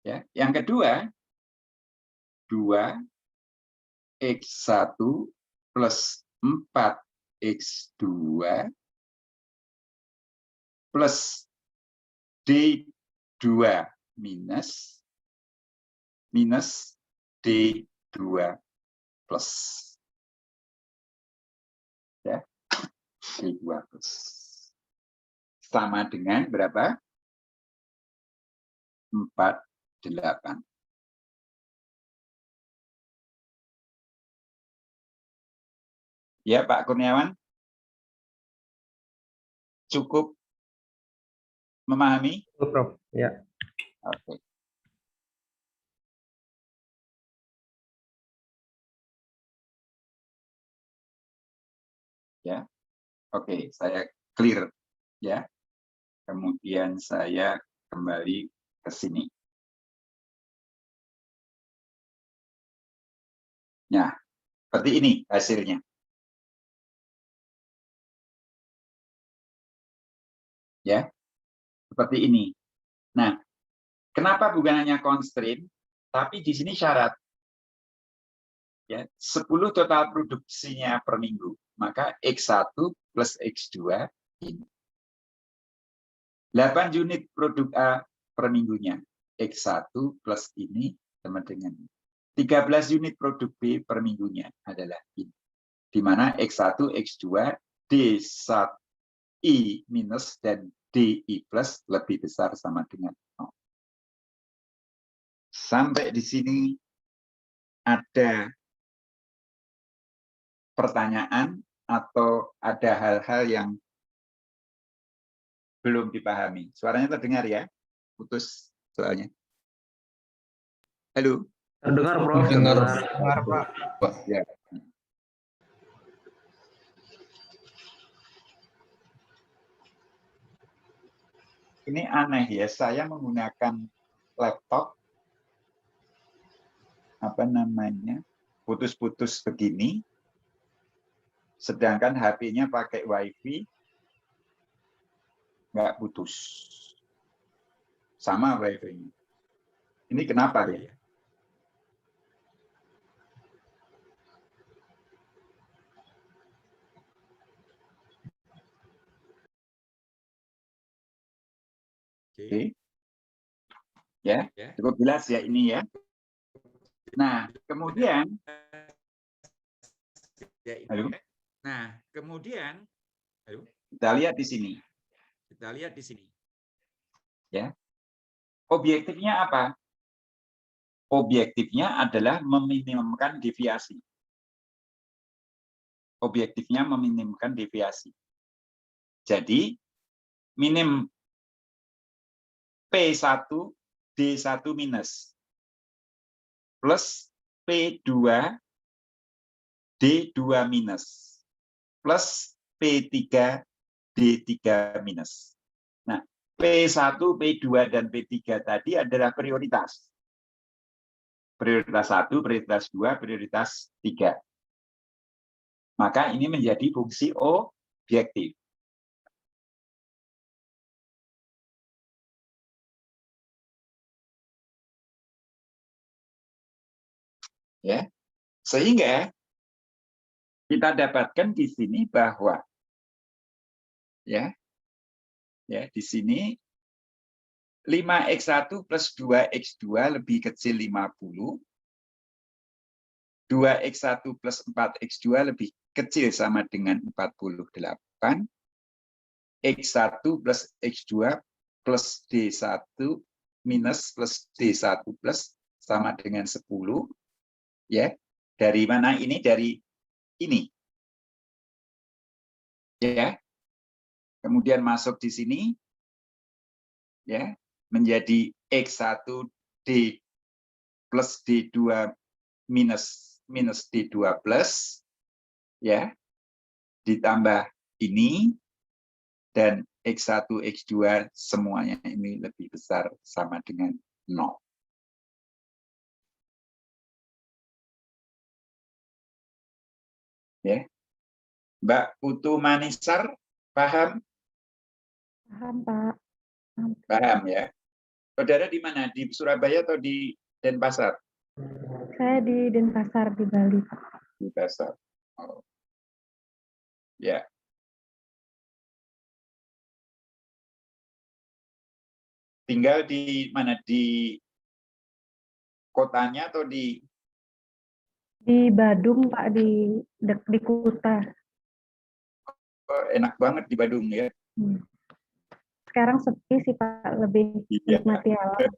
Ya, yang kedua, 2x1 plus 4x2 plus D2 minus D2 plus. Ya, D2 plus. sama dengan berapa? 48. Ya, Pak Kurniawan? Cukup memahami?
Prof. Ya.
Oke. Ya. Oke, saya clear ya. Kemudian saya kembali ke sini. Nah, seperti ini hasilnya. Ya. Seperti ini. Nah, kenapa bukan hanya constraint, tapi di sini syarat. Ya, 10 total produksinya per minggu. Maka X1 plus X2 ini. 8 unit produk A per minggunya. X1 plus ini sama dengan 13 unit produk B per minggunya adalah ini. Di mana X1, X2, D1I minus dan DI plus lebih besar sama dengan 0. Sampai di sini ada pertanyaan atau ada hal-hal yang belum dipahami. Suaranya terdengar ya? Putus soalnya. Halo?
Terdengar, Prof.
Dengar.
Dengar, Pak.
Ya. Ini aneh ya, saya menggunakan laptop, apa namanya, putus-putus begini, sedangkan HP-nya pakai WiFi, nggak putus. Sama WiFi-nya. Ini kenapa ya? Oke. Ya, cukup jelas ya ini ya. Nah, kemudian halo? Nah, kemudian halo? Kita lihat di sini. Kita lihat di sini. Ya. Objektifnya apa? Objektifnya adalah meminimumkan deviasi. Objektifnya meminimumkan deviasi. Jadi, minim P1 D1 minus plus P2 D2 minus plus P3 D3 minus. Nah, P1, P2, dan P3 tadi adalah prioritas. Prioritas 1, prioritas 2, prioritas 3. Maka ini menjadi fungsi objektif. Ya, sehingga kita dapatkan di sini bahwa ya di sini 5x1 plus 2x2 lebih kecil 50, 2x1 plus 4x2 lebih kecil sama dengan 48, x1 plus x2 plus d1 minus plus d1 plus sama dengan 10. Ya, dari mana ini? Dari ini. Ya. Kemudian masuk di sini. Ya, menjadi X1 D plus D2 minus D2 plus. Ya. Ditambah ini dan X1 X2 semuanya ini lebih besar sama dengan 0. Ya. Mbak Putu Manisar, paham?
Paham, Pak.
Paham ya. Saudara di mana? Di Surabaya atau di Denpasar?
Saya di Denpasar di Bali, Pak.
Di Denpasar. Oh. Ya. Tinggal di mana? Di kotanya atau di?
Di Badung, Pak, di Kuta.
Enak banget di Badung ya.
sekarang sepi sih Pak, lebih
Iya.
menikmati alam.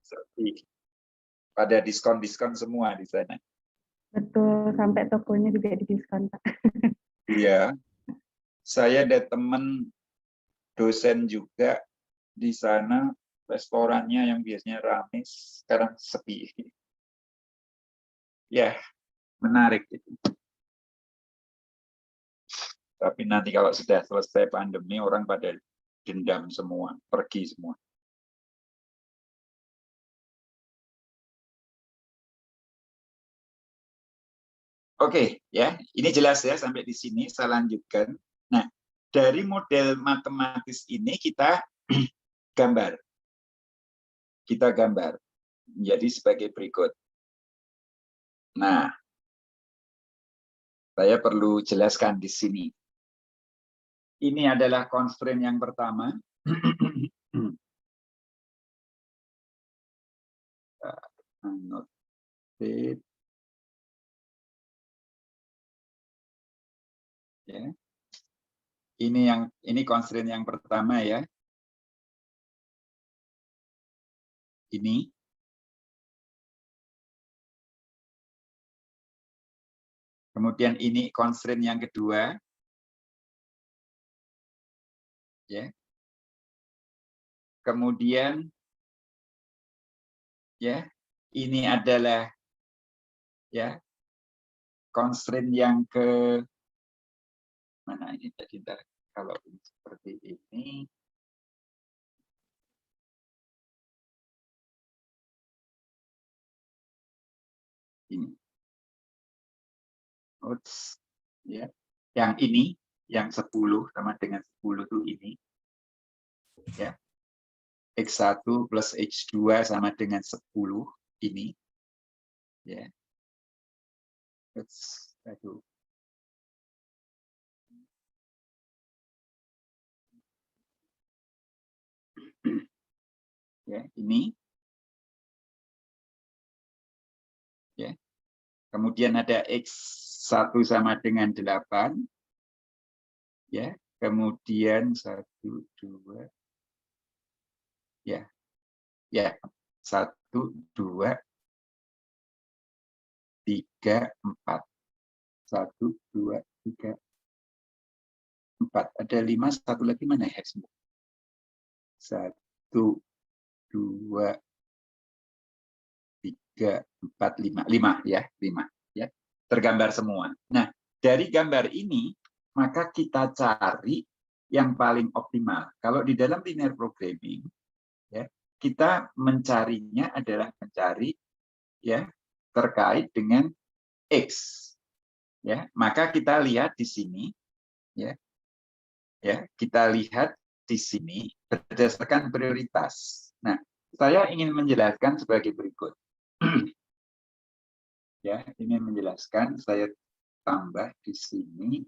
Sepi. Pada diskon-diskon semua di sana.
Betul, sampai tokonya juga didiskon Pak.
Iya. Saya ada teman dosen juga di sana, restorannya yang biasanya ramai sekarang sepi. Ya, menarik itu. Tapi nanti kalau sudah selesai pandemi, orang pada dendam semua, pergi semua. Oke, ya, ini jelas ya sampai di sini. Saya lanjutkan. Nah, dari model matematis ini kita gambar. Kita gambar. Jadi sebagai berikut. Nah, saya perlu jelaskan di sini. Ini adalah constraint yang pertama. Annotate. Ya. Ini constraint yang pertama ya. Ini. Kemudian ini constraint yang kedua. Ya. Kemudian ya, ini adalah ya constraint yang ke mana ini tadi, kalau ini seperti ini. Ini. Oops, ya. Yang ini, yang 10 sama dengan 10 itu ini. Ya. X1 plus X2 sama dengan 10 ini. Ya. Aduh. Ya, ini. Ya. Kemudian ada X1 sama dengan 8. Ya, kemudian 1 2 ya. Ya. 1 2 3 4. 1 2 3 4. Ada 5, satu lagi mana ya? 1 2 3 4 5. 5 ya, 5 ya. Tergambar semua. Nah, dari gambar ini maka kita cari yang paling optimal. Kalau di dalam linear programming ya, kita mencarinya adalah mencari ya terkait dengan X. Ya, maka kita lihat di sini ya. Ya, kita lihat di sini berdasarkan prioritas. Nah, saya ingin menjelaskan sebagai berikut. Ya, ingin menjelaskan, saya tambah di sini.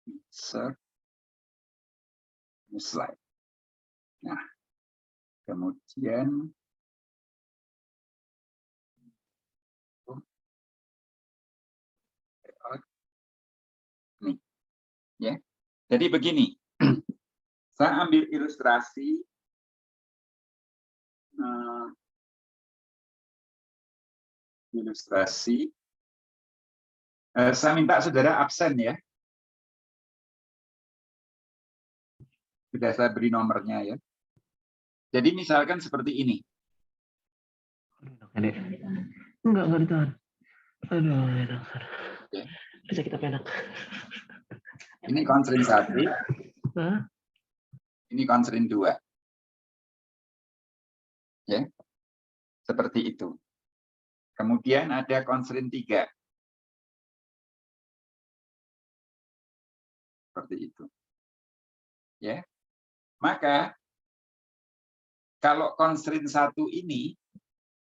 Insert slide. Nah, kemudian nih, ya. Jadi begini, saya ambil ilustrasi saya minta saudara absen ya. Sudah saya beri nomornya ya. Jadi misalkan seperti ini.
Enggak ditahan. Aduh, enak.
Ya.
Bisa kita penak.
Ini constraint 1. Ini constraint 2. Ya. Seperti itu. Kemudian ada constraint 3. Seperti itu. Ya. Maka kalau constraint 1 ini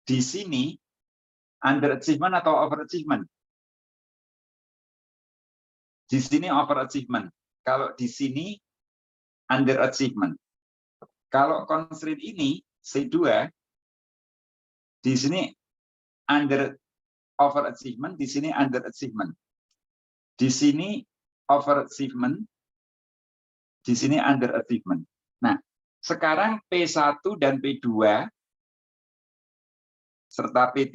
di sini underachievement atau overachievement? Di sini overachievement. Kalau di sini underachievement. Kalau constraint ini C2 di sini overachievement, di sini underachievement. Di sini overachievement, di sini underachievement. Nah, sekarang P1 dan P2 serta P3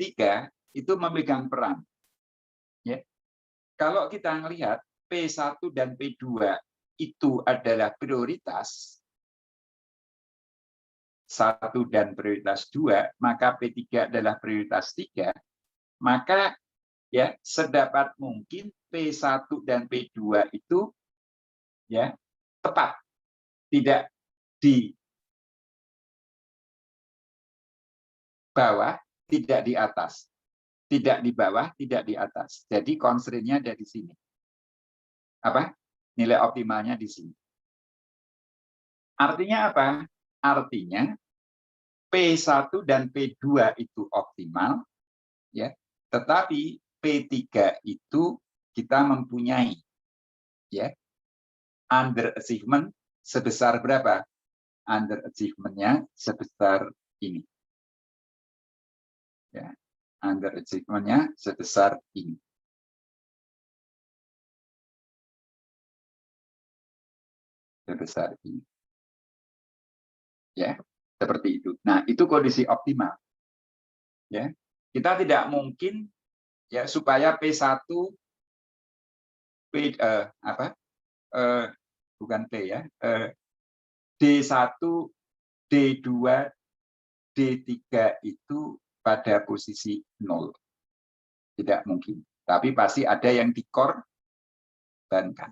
itu memegang peran. Ya. Kalau kita melihat P1 dan P2 itu adalah prioritas 1 dan prioritas 2, maka P3 adalah prioritas 3, maka ya sedapat mungkin P1 dan P2 itu ya tepat, tidak di bawah, tidak di atas. Tidak di bawah, tidak di atas. Jadi constraint-nya ada di sini. Apa? Nilai optimalnya di sini. Artinya apa? Artinya P1 dan P2 itu optimal, ya. Tetapi P3 itu kita mempunyai ya underachievement sebesar berapa? Underachievement-nya sebesar ini. Ya. Underachievement-nya sebesar ini. Sebesar ini. Ya, seperti itu. Nah, itu kondisi optimal. Ya. Kita tidak mungkin ya supaya P1 bukan P ya. D1, D2, D3 itu pada posisi 0. Tidak mungkin. Tapi pasti ada yang dikorbankan.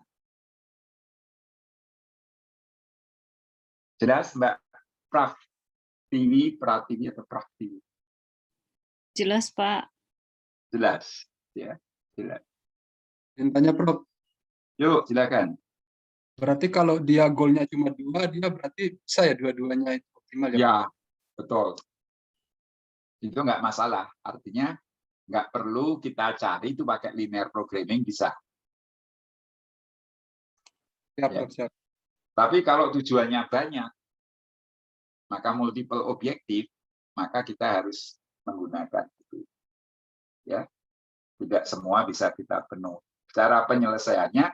Jelas, Mbak Pratiwi atau Pratiwi?
Jelas, Pak.
Jelas, ya, jelas.
Tanya Prof.
Yuk, silakan.
Berarti kalau dia goalnya cuma 2, dia berarti bisa ya dua-duanya itu optimal ya?
Ya, betul. Itu nggak masalah. Artinya nggak perlu kita cari itu pakai linear programming, bisa.
Siap,
Ya.
Prof, siap.
Tapi kalau tujuannya banyak, maka multiple objektif, maka kita harus menggunakan itu. Ya, tidak semua bisa kita penuhi. Cara penyelesaiannya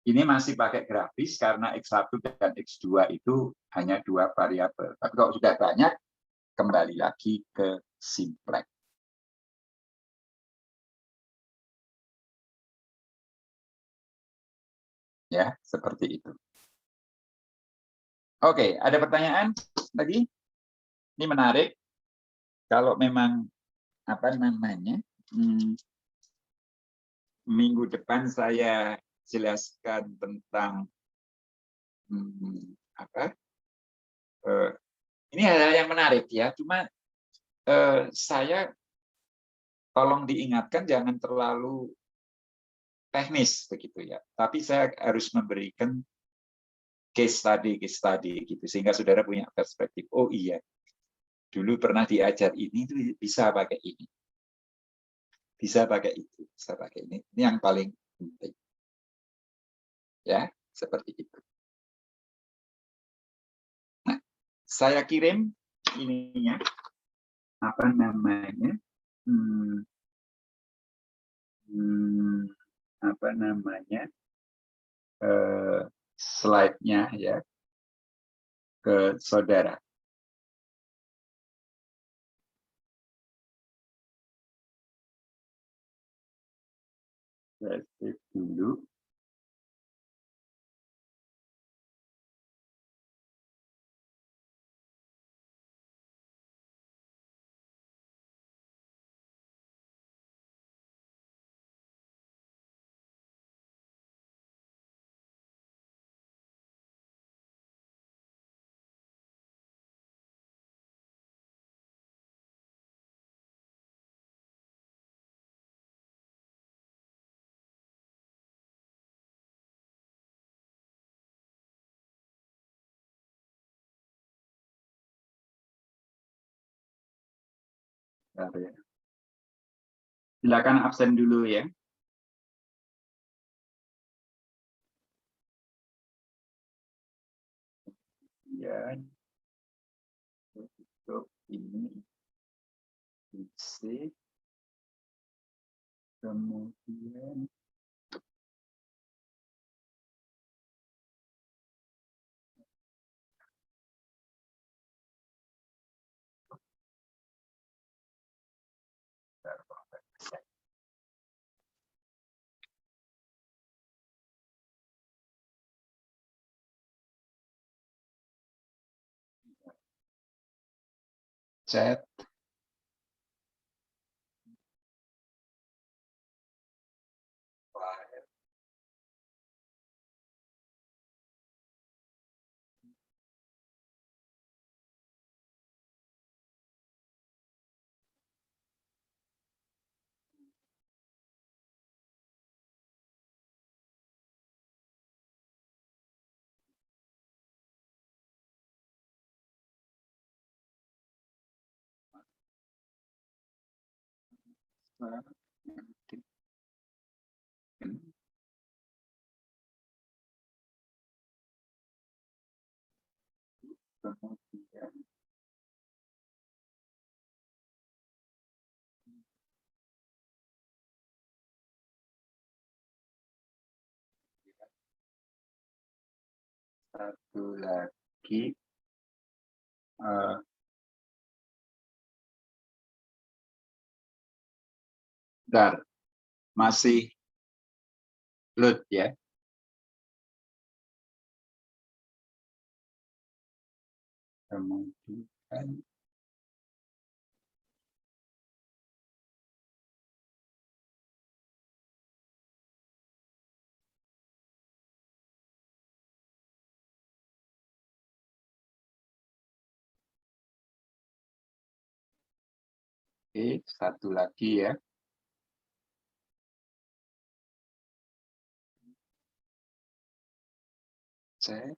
ini masih pakai grafis karena X1 dan X2 itu hanya 2 variabel. Tapi kalau sudah banyak, kembali lagi ke simplex. Ya, seperti itu. Oke, ada pertanyaan lagi? Ini menarik. Kalau memang apa namanya? Minggu depan saya jelaskan tentang ini hal yang menarik ya. Cuma saya tolong diingatkan jangan terlalu teknis begitu ya. Tapi saya harus memberikan case study gitu sehingga saudara punya perspektif. Oh iya, dulu pernah diajar ini itu bisa pakai ini. Bisa pakai itu, bisa pakai ini. Ini yang paling penting. Ya, seperti itu. Nah, saya kirim ininya, apa namanya, slide-nya ya, ke saudara. Saya save dulu. Silakan absen dulu ya. Ya, untuk ini isi, kemudian chat. Kemudian satu lagi bentar, masih load ya. Kemudian oke, satu lagi ya. Cek.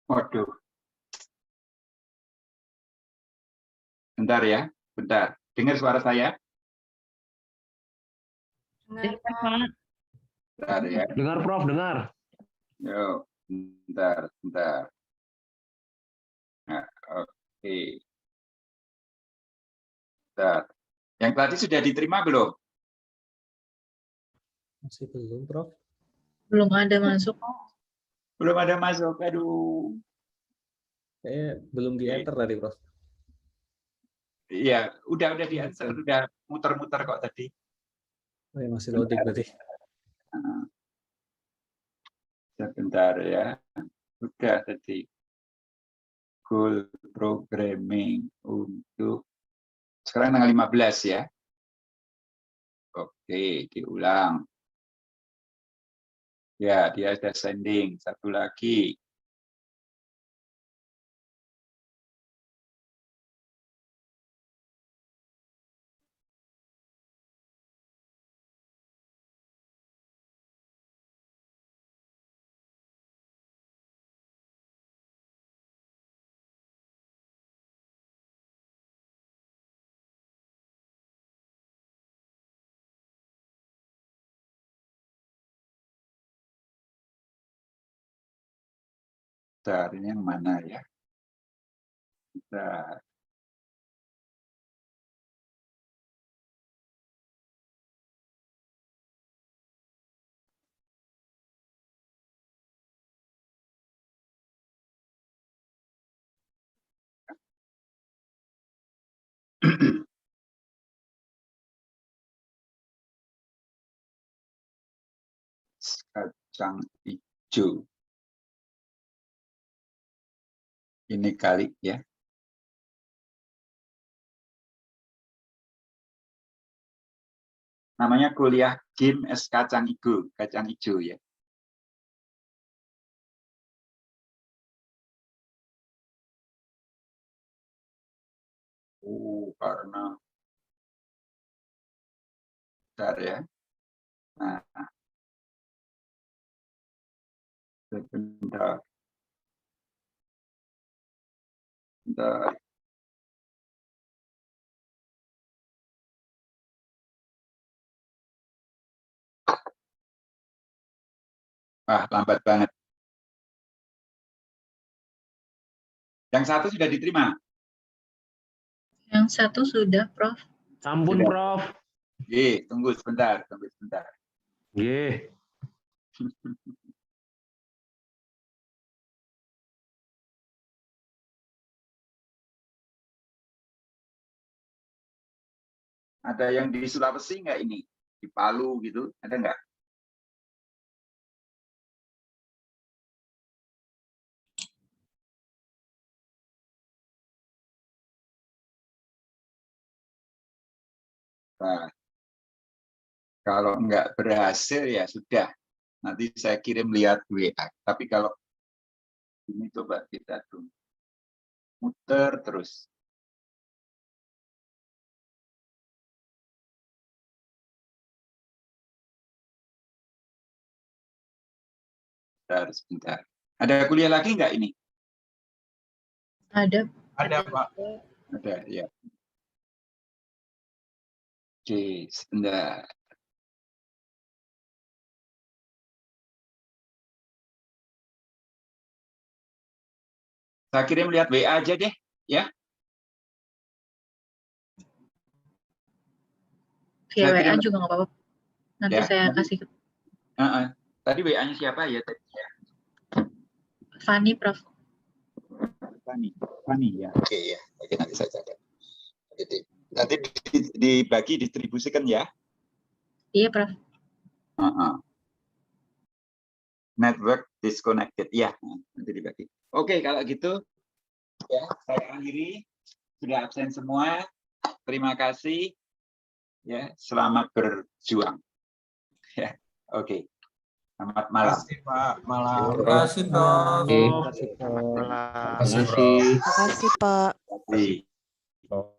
Waduh, bentar ya, bentar. Dengar suara saya?
Iya, Pak.
Bentar ya.
Dengar Prof, dengar.
Yo, bentar, bentar. Nah, oke. Bentar. Yang tadi sudah diterima belum?
Masih belum, Prof.
Belum ada masuk.
Belum ada masuk. Aduh.
Kayaknya belum di-enter tadi, Prof.
Iya, udah di-answer, udah muter-muter kok tadi.
Oh, ya, masih loading berarti.
Sebentar ya. Udah tadi. Goal programming untuk sekarang tanggal 15 ya. Oke, diulang. Ya, dia sudah sending. Satu lagi. Bentar, ini yang mana ya? Bentar. Kacang hijau. Ini kali ya. Namanya kuliah game es kacang hijau ya. Karena bentar ya. Nah, sebentar. Bentar. Lambat banget. Yang satu sudah diterima.
Yang satu sudah, Prof.
Ampun,
Sudah.
Prof.
Tunggu sebentar.
Nggih.
Ada yang di Sulawesi nggak ini? Di Palu gitu, ada nggak? Nah, kalau nggak berhasil ya sudah. Nanti saya kirim lihat WA. Tapi kalau ini coba kita tunggu. Muter terus. Sebentar. Ada kuliah lagi nggak ini?
Ada.
Ada, Pak.
Ada, ya. Oke, sebentar. Saya kirim lihat WA aja deh, ya.
Via
Saya
WA
kirim-
juga nggak apa-apa. Nanti
Ya,
saya
nanti-
kasih ke
Tadi WA-nya siapa ya tadi? Ya?
Fani, Prof.
Fani ya. Oke ya, oke nanti saya catat. Nanti dibagi distribusikan ya.
Iya, Prof.
Network disconnected ya, nanti dibagi. Oke, kalau gitu ya saya akhiri. Sudah absen semua. Terima kasih. Ya, selamat berjuang. Ya, oke. Selamat malam.
Terima kasih, Pak. Malam.
Terima kasih, Prof.
Oke.
Terima kasih, Prof.
Terima kasih.
Makasih, Pak.
Terima kasih.